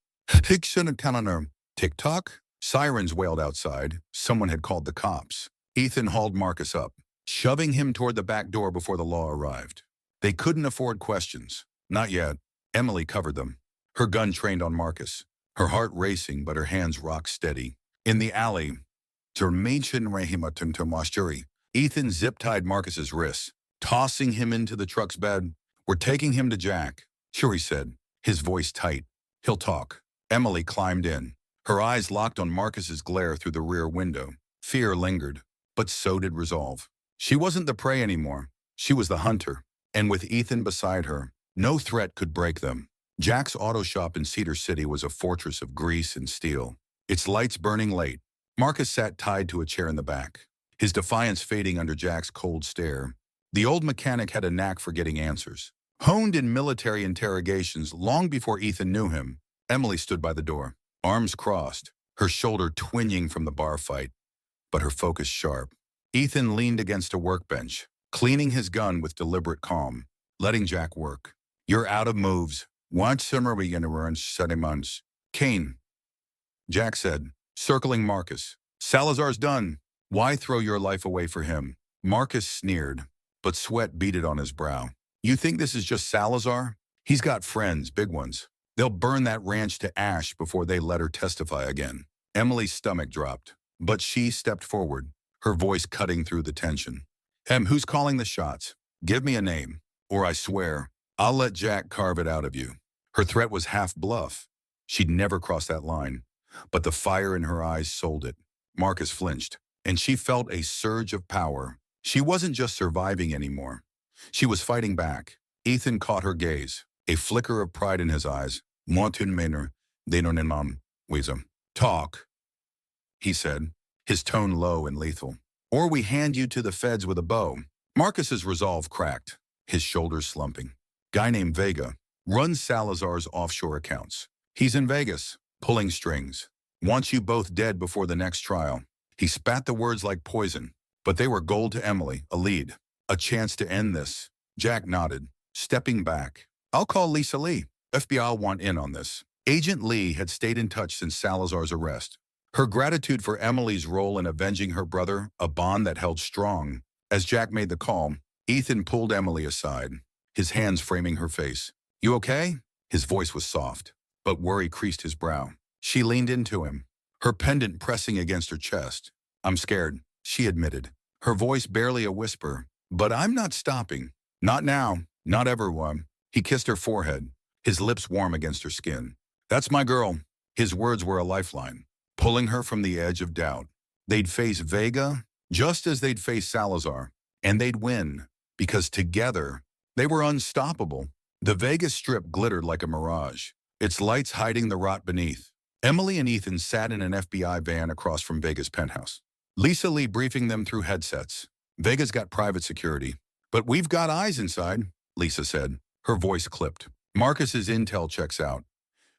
TikTok? Sirens wailed outside. Someone had called the cops. Ethan hauled Marcus up, shoving him toward the back door before the law arrived. They couldn't afford questions. Not yet. Emily covered them, her gun trained on Marcus, her heart racing but her hands rock steady. In the alley, Ethan zip-tied Marcus's wrists, tossing him into the truck's bed. We're taking him to Jack. Sure, he said, his voice tight. He'll talk. Emily climbed in, her eyes locked on Marcus's glare through the rear window. Fear lingered, but so did resolve. She wasn't the prey anymore. She was the hunter. And with Ethan beside her, no threat could break them. Jack's auto shop in Cedar City was a fortress of grease and steel, its lights burning late. Marcus sat tied to a chair in the back, his defiance fading under Jack's cold stare. The old mechanic had a knack for getting answers. Honed in military interrogations long before Ethan knew him, Emily stood by the door, arms crossed, her shoulder twinging from the bar fight, but her focus sharp. Ethan leaned against a workbench, cleaning his gun with deliberate calm, letting Jack work. You're out of moves. Watch summer we gonna run 7 months. Kane, Jack said, circling Marcus. Salazar's done. Why throw your life away for him? Marcus sneered, but sweat beaded on his brow. You think this is just Salazar? He's got friends, big ones. They'll burn that ranch to ash before they let her testify again. Emily's stomach dropped, but she stepped forward, her voice cutting through the tension. Who's calling the shots? Give me a name, or I swear, I'll let Jack carve it out of you. Her threat was half bluff. She'd never crossed that line, but the fire in her eyes sold it. Marcus flinched, and she felt a surge of power. She wasn't just surviving anymore. She was fighting back. Ethan caught her gaze, a flicker of pride in his eyes. Talk, he said, his tone low and lethal. Or we hand you to the feds with a bow. Marcus's resolve cracked, his shoulders slumping. Guy named Vega runs Salazar's offshore accounts. He's in Vegas, pulling strings. Wants you both dead before the next trial. He spat the words like poison, but they were gold to Emily, a lead, a chance to end this. Jack nodded, stepping back. I'll call Lisa Lee. FBI want in on this. Agent Lee had stayed in touch since Salazar's arrest. Her gratitude for Emily's role in avenging her brother, a bond that held strong. As Jack made the call, Ethan pulled Emily aside, his hands framing her face. You okay? His voice was soft, but worry creased his brow. She leaned into him, her pendant pressing against her chest. I'm scared, she admitted, her voice barely a whisper. But I'm not stopping. Not now, not ever, one. He kissed her forehead, his lips warm against her skin. That's my girl. His words were a lifeline, pulling her from the edge of doubt. They'd face Vega, just as they'd face Salazar, and they'd win, because together, they were unstoppable. The Vegas Strip glittered like a mirage, its lights hiding the rot beneath. Emily and Ethan sat in an FBI van across from Vega's penthouse, Lisa Lee briefing them through headsets. Vega's got private security, but we've got eyes inside, Lisa said, her voice clipped. Marcus's intel checks out.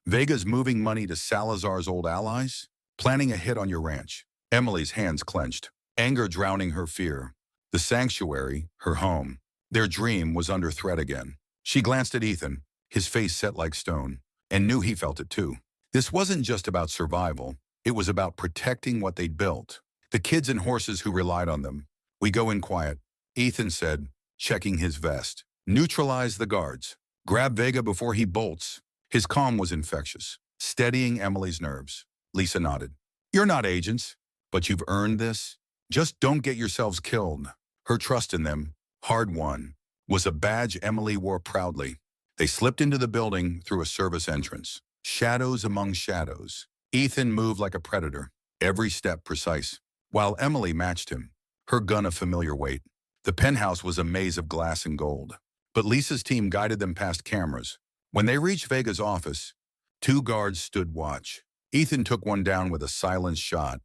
Vega's moving money to Salazar's old allies, planning a hit on your ranch. Emily's hands clenched, anger drowning her fear. The sanctuary, her home, their dream was under threat again. She glanced at Ethan, his face set like stone, and knew he felt it too. This wasn't just about survival. It was about protecting what they'd built. The kids and horses who relied on them. We go in quiet, Ethan said, checking his vest. Neutralize the guards. Grab Vega before he bolts. His calm was infectious, steadying Emily's nerves. Lisa nodded. You're not agents, but you've earned this. Just don't get yourselves killed. Her trust in them, hard-won, was a badge Emily wore proudly. They slipped into the building through a service entrance. Shadows among shadows. Ethan moved like a predator, every step precise, while Emily matched him, her gun a familiar weight. The penthouse was a maze of glass and gold, but Lisa's team guided them past cameras. When they reached Vega's office, 2 guards stood watch. Ethan took one down with a silenced shot.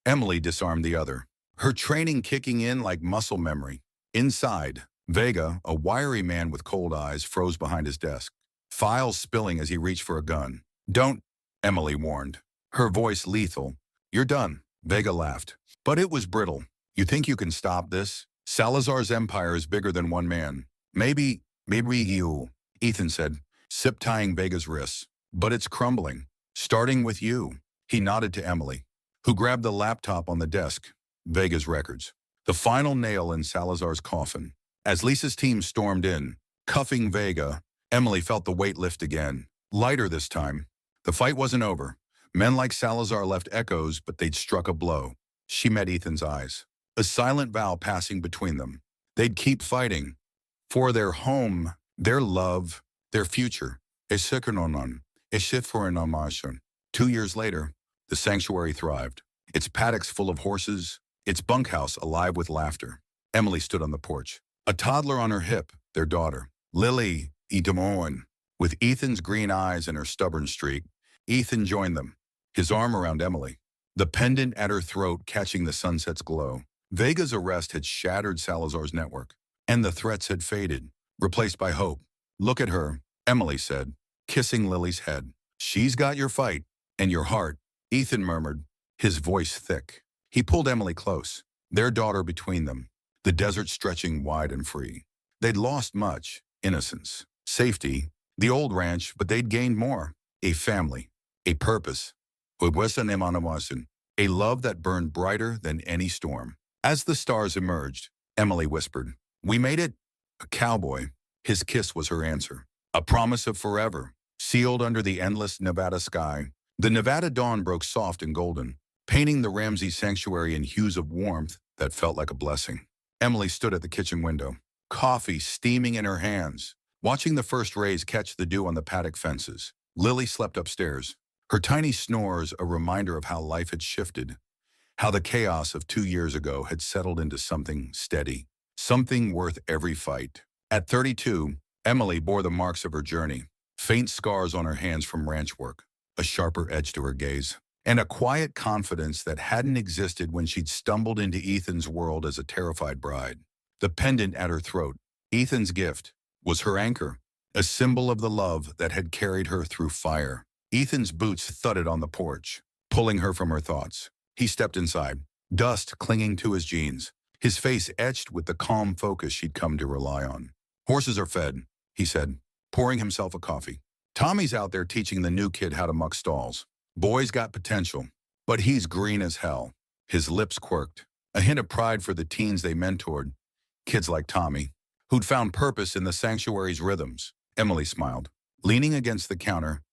Emily disarmed the other, her training kicking in like muscle memory. Inside, Vega, a wiry man with cold eyes, froze behind his desk, files spilling as he reached for a gun. Don't, Emily warned, her voice lethal. You're done. Vega laughed. But it was brittle. You think you can stop this? Salazar's empire is bigger than one man. Maybe you, Ethan said, zip-tying Vega's wrists. But it's crumbling. Starting with you. He nodded to Emily, who grabbed the laptop on the desk. Vega's records. The final nail in Salazar's coffin. As Lisa's team stormed in, cuffing Vega, Emily felt the weight lift again. Lighter this time. The fight wasn't over. Men like Salazar left echoes, but they'd struck a blow. She met Ethan's eyes. A silent vow passing between them. They'd keep fighting. For their home, their love, their future. A shift for an amashon. 2 years later, the sanctuary thrived. Its paddocks full of horses, its bunkhouse alive with laughter. Emily stood on the porch. A toddler on her hip, their daughter. Lily Edemoen. With Ethan's green eyes and her stubborn streak, Ethan joined them, his arm around Emily, the pendant at her throat catching the sunset's glow. Vega's arrest had shattered Salazar's network, and the threats had faded, replaced by hope. Look at her, Emily said, kissing Lily's head. She's got your fight, and your heart, Ethan murmured, his voice thick. He pulled Emily close, their daughter between them, the desert stretching wide and free. They'd lost much, innocence, safety, the old ranch, but they'd gained more. A family, a purpose, a love that burned brighter than any storm. As the stars emerged, Emily whispered, "We made it." A cowboy. His kiss was her answer. A promise of forever, sealed under the endless Nevada sky. The Nevada dawn broke soft and golden, painting the Ramsey sanctuary in hues of warmth that felt like a blessing. Emily stood at the kitchen window, coffee steaming in her hands, watching the first rays catch the dew on the paddock fences. Lily slept upstairs, her tiny snores a reminder of how life had shifted, how the chaos of 2 years ago had settled into something steady, something worth every fight. At 32, Emily bore the marks of her journey, faint scars on her hands from ranch work, a sharper edge to her gaze, and a quiet confidence that hadn't existed when she'd stumbled into Ethan's world as a terrified bride. The pendant at her throat, Ethan's gift, was her anchor, a symbol of the love that had carried her through fire. Ethan's boots thudded on the porch, pulling her from her thoughts. He stepped inside, dust clinging to his jeans, his face etched with the calm focus she'd come to rely on. "Horses are fed," he said, pouring himself a coffee. "Tommy's out there teaching the new kid how to muck stalls. Boy's got potential, but he's green as hell." His lips quirked, a hint of pride for the teens they mentored, kids like Tommy, who'd found purpose in the sanctuary's rhythms. Emily smiled, leaning against the counter.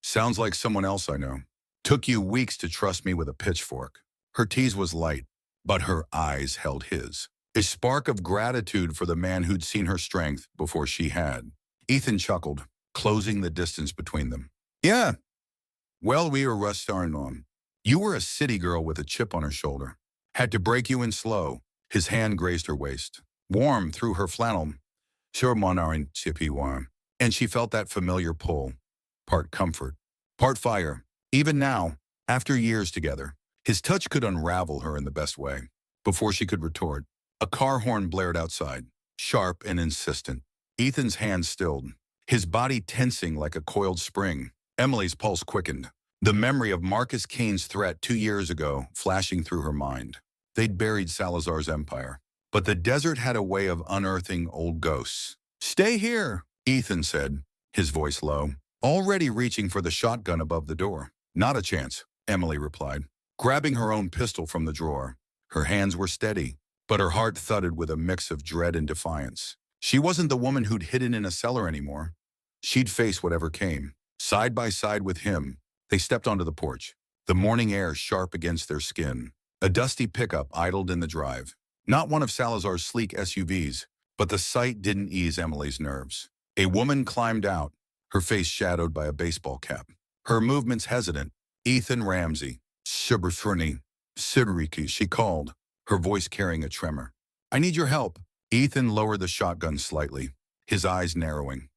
"Sounds like someone else I know. Took you weeks to trust me with a pitchfork." Her tease was light, but her eyes held his. A spark of gratitude for the man who'd seen her strength before she had. Ethan chuckled, closing the distance between them. "Yeah. Well, we were rusting on. You were a city girl with a chip on her shoulder. Had to break you in slow." His hand grazed her waist, warm through her flannel. And she felt that familiar pull, part comfort, part fire. Even now, after years together, his touch could unravel her in the best way. Before she could retort, a car horn blared outside, sharp and insistent. Ethan's hands stilled, his body tensing like a coiled spring. Emily's pulse quickened, the memory of Marcus Kane's threat 2 years ago flashing through her mind. They'd buried Salazar's empire, but the desert had a way of unearthing old ghosts. "Stay here," Ethan said, his voice low, already reaching for the shotgun above the door. "Not a chance," Emily replied, grabbing her own pistol from the drawer. Her hands were steady, but her heart thudded with a mix of dread and defiance. She wasn't the woman who'd hidden in a cellar anymore. She'd face whatever came. Side by side with him, they stepped onto the porch, the morning air sharp against their skin. A dusty pickup idled in the drive. Not one of Salazar's sleek SUVs, but the sight didn't ease Emily's nerves. A woman climbed out, her face shadowed by a baseball cap. Her movements hesitant. "Ethan Ramsey. Shiberfurni. Sidriki," she called, her voice carrying a tremor. "I need your help." Ethan lowered the shotgun slightly, his eyes narrowing.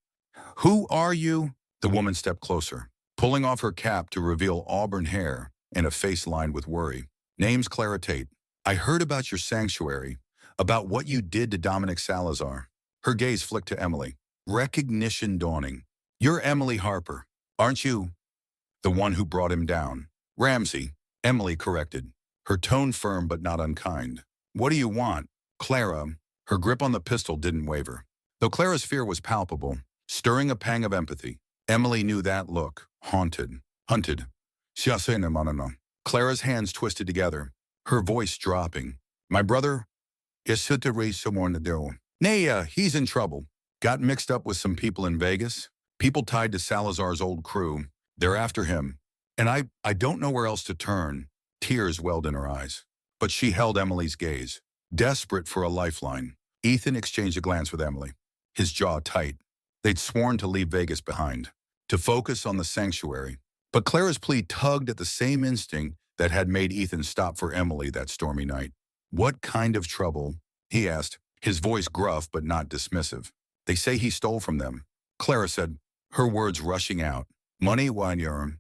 "Who are you?" The woman stepped closer, pulling off her cap to reveal auburn hair and a face lined with worry. "Name's Clara Tate. I heard about your sanctuary, about what you did to Dominic Salazar." Her gaze flicked to Emily, recognition dawning. "You're Emily Harper, aren't you? The one who brought him down." Ramsey, Emily corrected, her tone firm but not unkind. What do you want? Clara, her grip on the pistol didn't waver. Though Clara's fear was palpable, stirring a pang of empathy, Emily knew that look, hunted. Clara's hands twisted together, her voice dropping. My brother is to raise someone to do. Naya, he's in trouble. Got mixed up with some people in Vegas. People tied to Salazar's old crew. They're after him. And I don't know where else to turn. Tears welled in her eyes. But she held Emily's gaze, desperate for a lifeline. Ethan exchanged a glance with Emily, his jaw tight. They'd sworn to leave Vegas behind, to focus on the sanctuary. But Clara's plea tugged at the same instinct that had made Ethan stop for Emily that stormy night. What kind of trouble? He asked, his voice gruff but not dismissive. They say he stole from them. Clara said, her words rushing out. Money, wine, urine.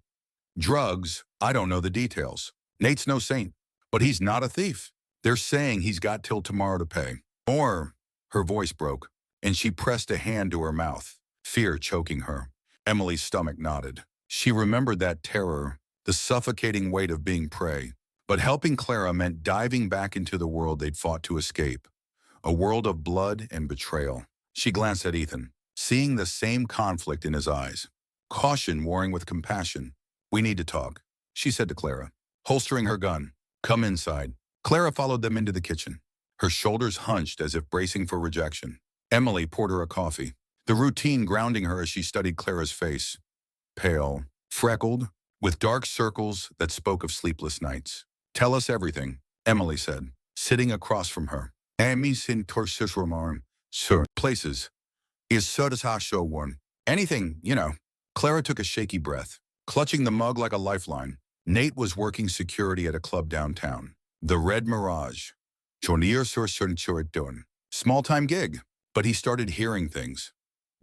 Drugs, I don't know the details. Nate's no saint, but he's not a thief. They're saying he's got till tomorrow to pay. Or, her voice broke, and she pressed a hand to her mouth, fear choking her. Emily's stomach knotted. She remembered that terror, the suffocating weight of being prey. But helping Clara meant diving back into the world they'd fought to escape, a world of blood and betrayal. She glanced at Ethan, seeing the same conflict in his eyes, caution warring with compassion. We need to talk, she said to Clara, holstering her gun. Come inside. Clara followed them into the kitchen, her shoulders hunched as if bracing for rejection. Emily poured her a coffee, the routine grounding her as she studied Clara's face. Pale, freckled, with dark circles that spoke of sleepless nights. Tell us everything, Emily said, sitting across from her. Amis in Torsish Sir. Places. Is Sodas show one. Anything, you know. Clara took a shaky breath, clutching the mug like a lifeline. Nate was working security at a club downtown. The Red Mirage. Small-time gig. But he started hearing things.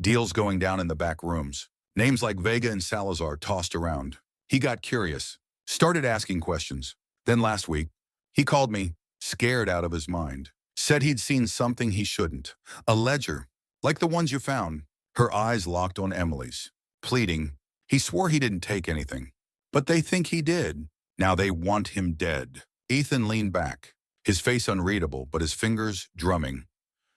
Deals going down in the back rooms. Names like Vega and Salazar tossed around. He got curious, started asking questions. Then last week, he called me, scared out of his mind. Said he'd seen something he shouldn't. A ledger, like the ones you found. Her eyes locked on Emily's, pleading. He swore he didn't take anything. But they think he did. Now they want him dead. Ethan leaned back, his face unreadable, but his fingers drumming.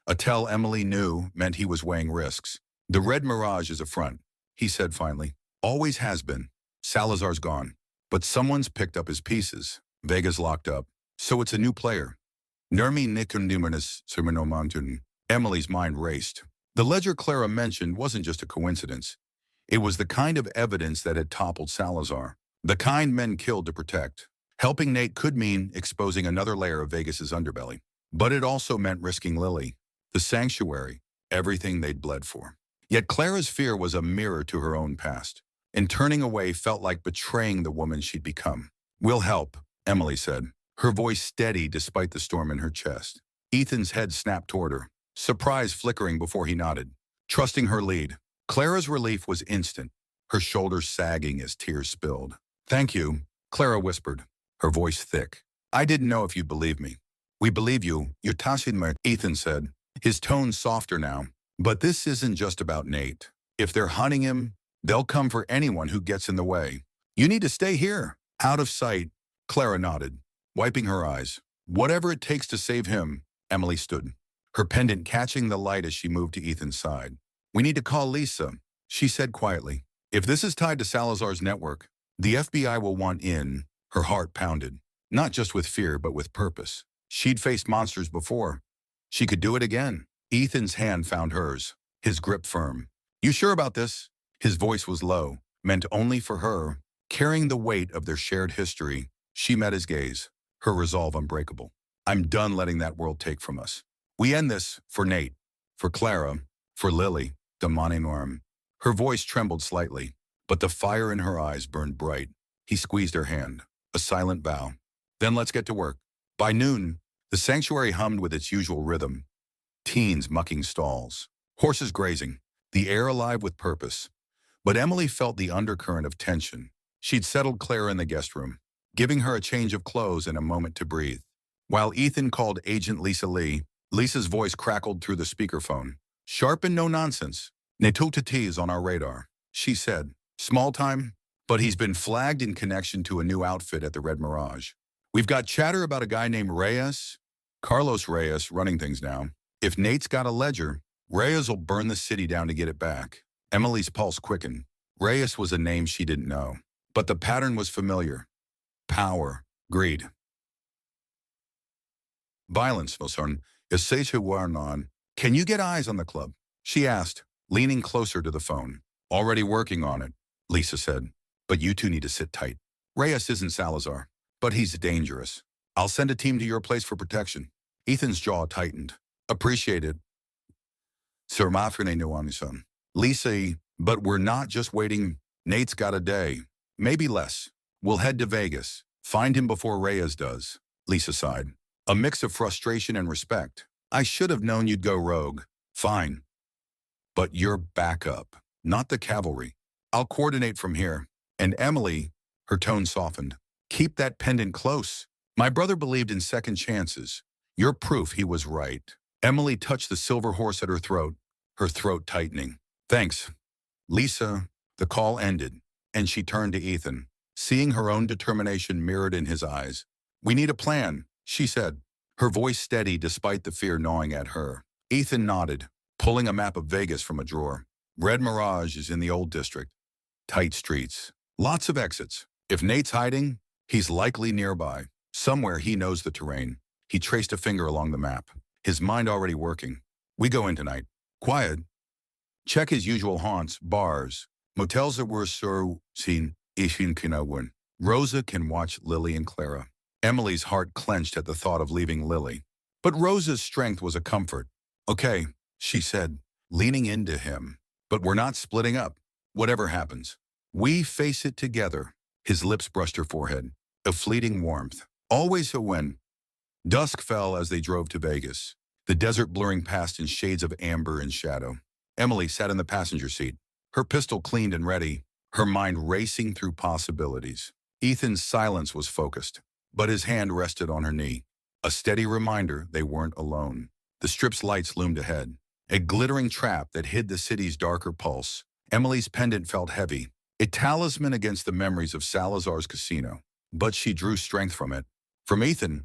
A tell Emily knew meant he was weighing risks. The Red Mirage is a front, he said finally. Always has been. Salazar's gone. But someone's picked up his pieces. Vega's locked up. So it's a new player. Nermi Nikondumanis Serminomontun. Emily's mind raced. The ledger Clara mentioned wasn't just a coincidence. It was the kind of evidence that had toppled Salazar. The kind men killed to protect. Helping Nate could mean exposing another layer of Vegas's underbelly. But it also meant risking Lily, the sanctuary, everything they'd bled for. Yet Clara's fear was a mirror to her own past, and turning away felt like betraying the woman she'd become. We'll help, Emily said, her voice steady despite the storm in her chest. Ethan's head snapped toward her, surprise flickering before he nodded, trusting her lead. Clara's relief was instant, her shoulders sagging as tears spilled. Thank you, Clara whispered, her voice thick. I didn't know if you'd believe me. We believe you, you're Tashima, Ethan said, his tone softer now. But this isn't just about Nate. If they're hunting him, they'll come for anyone who gets in the way. You need to stay here, out of sight. Clara nodded, wiping her eyes. Whatever it takes to save him, Emily stood, her pendant catching the light as she moved to Ethan's side. We need to call Lisa, she said quietly. If this is tied to Salazar's network, the FBI will want in. Her heart pounded, not just with fear but with purpose. She'd faced monsters before. She could do it again. Ethan's hand found hers, his grip firm. You sure about this? His voice was low, meant only for her. Carrying the weight of their shared history, she met his gaze, her resolve unbreakable. I'm done letting that world take from us. We end this for Nate, for Clara, for Lily, the Norm. Her voice trembled slightly, but the fire in her eyes burned bright. He squeezed her hand, a silent vow. Then let's get to work. By noon, the sanctuary hummed with its usual rhythm. Teens mucking stalls, horses grazing, the air alive with purpose. But Emily felt the undercurrent of tension. She'd settled Clara in the guest room, giving her a change of clothes and a moment to breathe. While Ethan called Agent Lisa Lee, Lisa's voice crackled through the speakerphone. Sharp and no nonsense. Netutatis on our radar, she said. Small time, but he's been flagged in connection to a new outfit at the Red Mirage. We've got chatter about a guy named Reyes, Carlos Reyes, running things now. If Nate's got a ledger, Reyes will burn the city down to get it back. Emily's pulse quickened. Reyes was a name she didn't know, but the pattern was familiar. Power, greed, violence, Wilson. Can you get eyes on the club? She asked, leaning closer to the phone. Already working on it, Lisa said. But you two need to sit tight. Reyes isn't Salazar, but he's dangerous. I'll send a team to your place for protection. Ethan's jaw tightened. Appreciate it. Sir Mafrene Nuanisan. Lisa, but we're not just waiting. Nate's got a day. Maybe less. We'll head to Vegas. Find him before Reyes does. Lisa sighed. A mix of frustration and respect. I should have known you'd go rogue. Fine. But you're backup, not the cavalry. I'll coordinate from here. And Emily, her tone softened. Keep that pendant close. My brother believed in second chances. You're proof he was right. Emily touched the silver horse at her throat tightening. Thanks. Lisa, the call ended, and she turned to Ethan, seeing her own determination mirrored in his eyes. We need a plan, she said, her voice steady despite the fear gnawing at her. Ethan nodded, pulling a map of Vegas from a drawer. Red Mirage is in the old district. Tight streets. Lots of exits. If Nate's hiding, he's likely nearby. Somewhere he knows the terrain. He traced a finger along the map, his mind already working. We go in tonight. Quiet. Check his usual haunts, bars, motels that were seen Ishin Kinawun. Rosa can watch Lily and Clara. Emily's heart clenched at the thought of leaving Lily. But Rosa's strength was a comfort. Okay, she said, leaning into him. But we're not splitting up. Whatever happens, we face it together. His lips brushed her forehead. A fleeting warmth. Always a win. Dusk fell as they drove to Vegas, the desert blurring past in shades of amber and shadow. Emily sat in the passenger seat, her pistol cleaned and ready, her mind racing through possibilities. Ethan's silence was focused, but his hand rested on her knee, a steady reminder they weren't alone. The strip's lights loomed ahead, a glittering trap that hid the city's darker pulse. Emily's pendant felt heavy, a talisman against the memories of Salazar's casino, but she drew strength from it. From Ethan,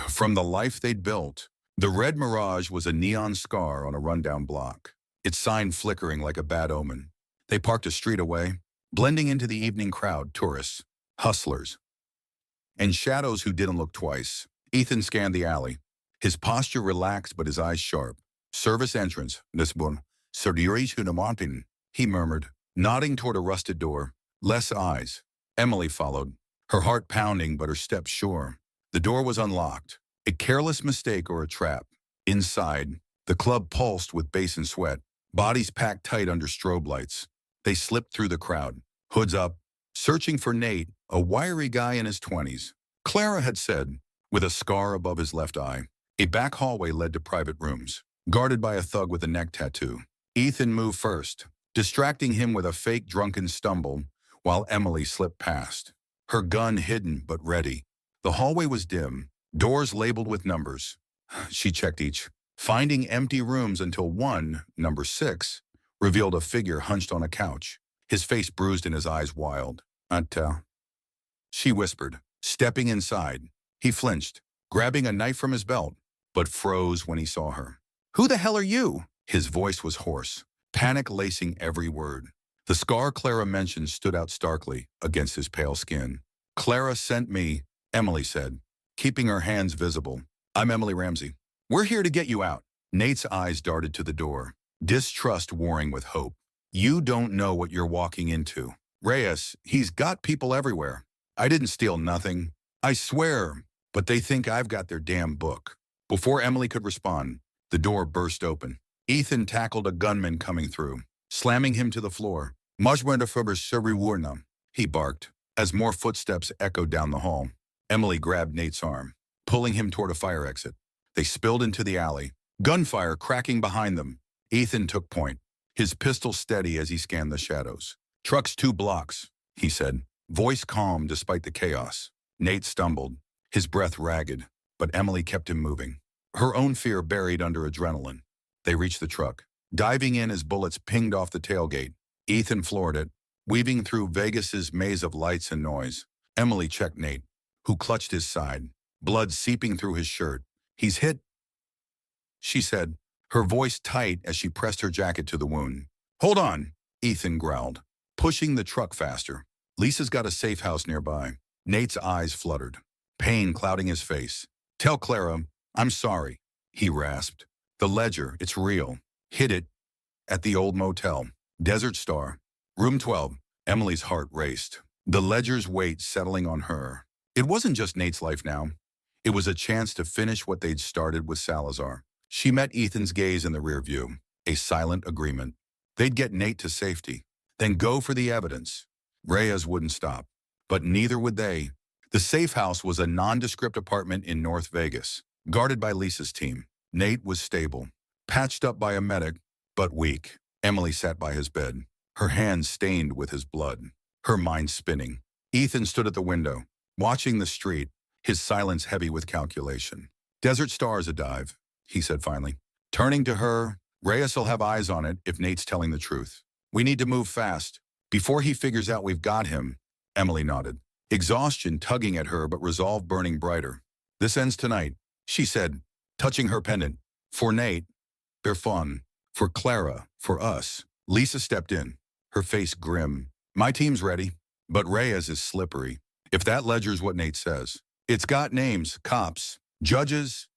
from the life they'd built. The Red Mirage was a neon scar on a rundown block, its sign flickering like a bad omen. They parked a street away, blending into the evening crowd, tourists, hustlers, and shadows who didn't look twice. Ethan scanned the alley, his posture relaxed but his eyes sharp. Service entrance, Nisbon, Sardiri's Hunamontin, he murmured, nodding toward a rusted door. Less eyes. Emily followed, her heart pounding but her steps sure. The door was unlocked, a careless mistake or a trap. Inside, the club pulsed with bass and sweat, bodies packed tight under strobe lights. They slipped through the crowd, hoods up, searching for Nate, a wiry guy in his 20s. Clara had said, with a scar above his left eye. A back hallway led to private rooms, guarded by a thug with a neck tattoo. Ethan moved first, distracting him with a fake drunken stumble, while Emily slipped past, her gun hidden but ready. The hallway was dim, doors labeled with numbers. She checked each, finding empty rooms until one, number 6, revealed a figure hunched on a couch, his face bruised and his eyes wild. Atta, she whispered, stepping inside. He flinched, grabbing a knife from his belt, but froze when he saw her. Who the hell are you? His voice was hoarse, panic lacing every word. The scar Clara mentioned stood out starkly against his pale skin. Clara sent me, Emily said, keeping her hands visible. I'm Emily Ramsey. We're here to get you out. Nate's eyes darted to the door, distrust warring with hope. You don't know what you're walking into. Reyes, he's got people everywhere. I didn't steal nothing. I swear, but they think I've got their damn book. Before Emily could respond, the door burst open. Ethan tackled a gunman coming through, slamming him to the floor. He barked, as more footsteps echoed down the hall. Emily grabbed Nate's arm, pulling him toward a fire exit. They spilled into the alley, gunfire cracking behind them. Ethan took point, his pistol steady as he scanned the shadows. Truck's 2 blocks, he said, voice calm despite the chaos. Nate stumbled, his breath ragged, but Emily kept him moving, her own fear buried under adrenaline. They reached the truck, diving in as bullets pinged off the tailgate. Ethan floored it, Weaving through Vegas's maze of lights and noise, Emily checked Nate, who clutched his side, blood seeping through his shirt. "He's hit," she said, her voice tight as she pressed her jacket to the wound. "Hold on," Ethan growled, pushing the truck faster. "Lisa's got a safe house nearby." Nate's eyes fluttered, pain clouding his face. "Tell Clara, I'm sorry," he rasped. "The ledger, it's real. Hid it at the old motel. Desert Star. Room 12. Emily's heart raced, the ledger's weight settling on her. It wasn't just Nate's life now. It was a chance to finish what they'd started with Salazar. She met Ethan's gaze in the rear view, a silent agreement. They'd get Nate to safety, then go for the evidence. Reyes wouldn't stop, but neither would they. The safe house was a nondescript apartment in North Vegas, guarded by Lisa's team. Nate was stable, patched up by a medic, but weak. Emily sat by his bed, her hands stained with his blood, her mind spinning. Ethan stood at the window, watching the street, his silence heavy with calculation. "Desert Star's a dive," he said finally. Turning to her, "Reyes will have eyes on it if Nate's telling the truth. We need to move fast. Before he figures out we've got him." Emily nodded, exhaustion tugging at her but resolve burning brighter. "This ends tonight," she said, touching her pendant. "For Nate, they're fun. For Clara, for us." Lisa stepped in, her face grim. "My team's ready, but Reyes is slippery. If that ledger's what Nate says, it's got names, cops, judges,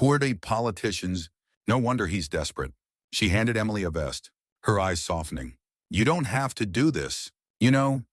wordy politicians. No wonder he's desperate." She handed Emily a vest, her eyes softening. "You don't have to do this. You know,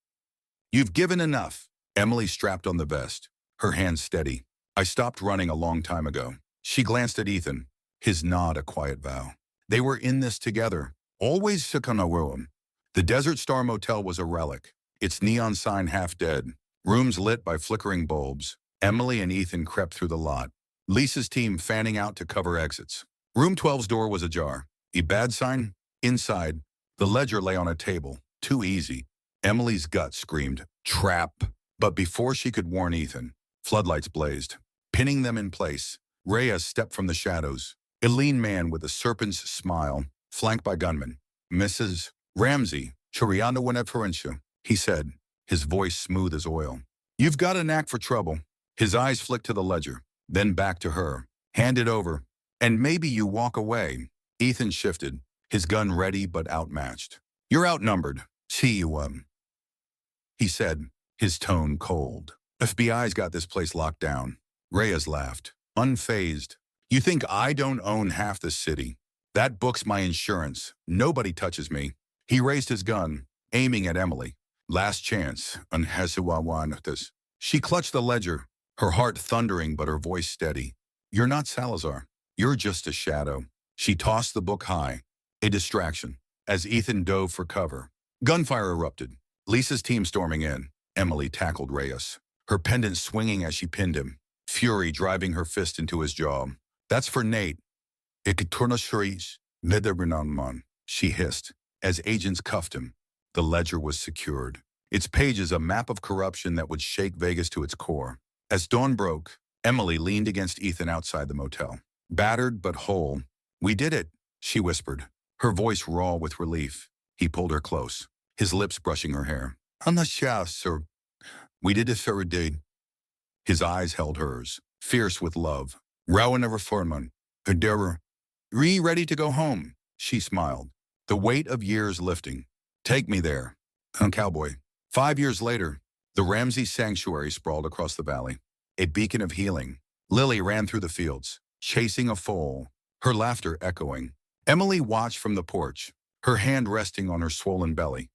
you've given enough." Emily strapped on the vest, her hands steady. "I stopped running a long time ago." She glanced at Ethan, his nod a quiet vow. They were in this together, always Sukanawuam. The Desert Star Motel was a relic, its neon sign half dead, rooms lit by flickering bulbs. Emily and Ethan crept through the lot, Lisa's team fanning out to cover exits. Room 12's door was ajar. A bad sign? Inside, the ledger lay on a table. Too easy. Emily's gut screamed, "Trap!" But before she could warn Ethan, floodlights blazed, pinning them in place. Reyes stepped from the shadows, a lean man with a serpent's smile, flanked by gunmen. "Mrs. Ramsey, Chirianda Winneferentia," he said, his voice smooth as oil. "You've got a knack for trouble." His eyes flicked to the ledger, then back to her. "Hand it over, and maybe you walk away." Ethan shifted, his gun ready but outmatched. "You're outnumbered. See you, he said, his tone cold. "FBI's got this place locked down." Reyes laughed, unfazed. "You think I don't own half the city? That book's my insurance. Nobody touches me." He raised his gun, aiming at Emily. "Last chance, unhesiwawanthus." She clutched the ledger, her heart thundering but her voice steady. "You're not Salazar. You're just a shadow." She tossed the book high, a distraction, as Ethan dove for cover. Gunfire erupted, Lisa's team storming in. Emily tackled Reyes, her pendant swinging as she pinned him, fury driving her fist into his jaw. "That's for Nate." "Ikatornashuris, Nederbernanman," she hissed, as agents cuffed him. The ledger was secured, its pages a map of corruption that would shake Vegas to its core. As dawn broke, Emily leaned against Ethan outside the motel. Battered but whole. "We did it," she whispered, her voice raw with relief. He pulled her close, his lips brushing her hair. "I'm not sure, sir. We did it for a day." His eyes held hers, fierce with love. "Rowan of Reforman, endeavor. Ready to go home," she smiled, the weight of years lifting. "Take me there." Cowboy. 5 years later, the Ramsey Sanctuary sprawled across the valley, a beacon of healing. Lily ran through the fields, chasing a foal, her laughter echoing. Emily watched from the porch, her hand resting on her swollen belly.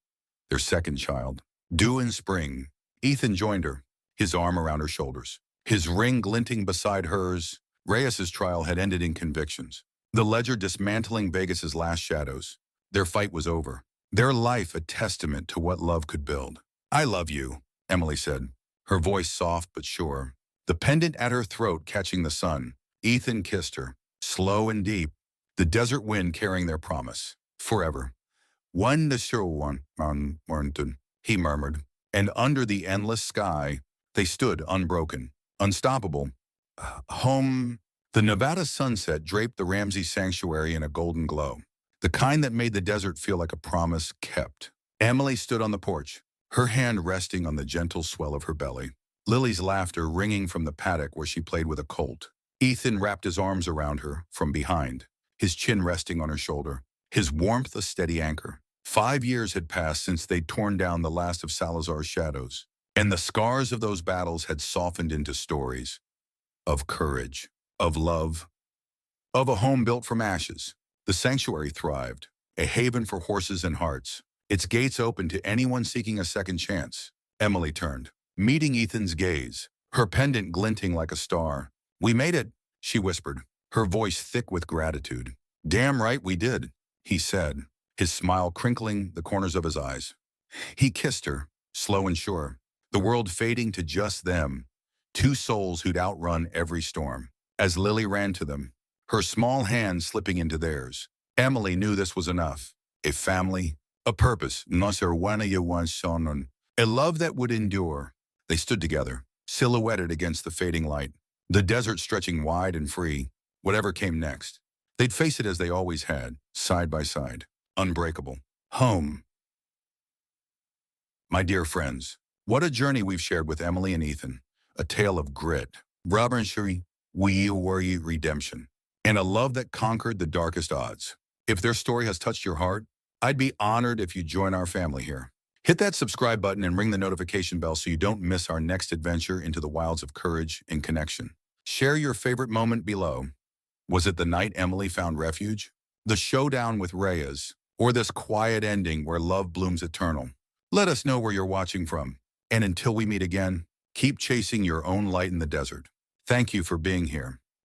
Their second child, due in spring. Ethan joined her, his arm around her shoulders, his ring glinting beside hers. Reyes's trial had ended in convictions, the ledger dismantling Vegas's last shadows. Their fight was over, their life a testament to what love could build. "I love you," Emily said, her voice soft but sure, the pendant at her throat catching the sun. Ethan kissed her, slow and deep, the desert wind carrying their promise. "Forever." "One the sure one, Warrington," he murmured, and under the endless sky, they stood unbroken, unstoppable. Home. The Nevada sunset draped the Ramsey Sanctuary in a golden glow, the kind that made the desert feel like a promise kept. Emily stood on the porch, her hand resting on the gentle swell of her belly. Lily's laughter ringing from the paddock where she played with a colt. Ethan wrapped his arms around her from behind, his chin resting on her shoulder, his warmth a steady anchor. 5 years had passed since they'd torn down the last of Salazar's shadows, and the scars of those battles had softened into stories of courage, of love, of a home built from ashes. The sanctuary thrived, a haven for horses and hearts, its gates open to anyone seeking a second chance. Emily turned, meeting Ethan's gaze, her pendant glinting like a star. "We made it," she whispered, her voice thick with gratitude. "Damn right we did," he said, his smile crinkling the corners of his eyes. He kissed her, slow and sure, the world fading to just them, two souls who'd outrun every storm. As Lily ran to them, her small hand slipping into theirs, Emily knew this was enough. A family, a purpose, a love that would endure. They stood together, silhouetted against the fading light, the desert stretching wide and free. Whatever came next, they'd face it as they always had, side by side, unbreakable. Home. My dear friends, what a journey we've shared with Emily and Ethan. A tale of grit, robbery, redemption, and a love that conquered the darkest odds. If their story has touched your heart, I'd be honored if you join our family here. Hit that subscribe button and ring the notification bell so you don't miss our next adventure into the wilds of courage and connection. Share your favorite moment below. Was it the night Emily found refuge? The showdown with Reyes? Or this quiet ending where love blooms eternal? Let us know where you're watching from. And until we meet again, keep chasing your own light in the desert. Thank you for being here.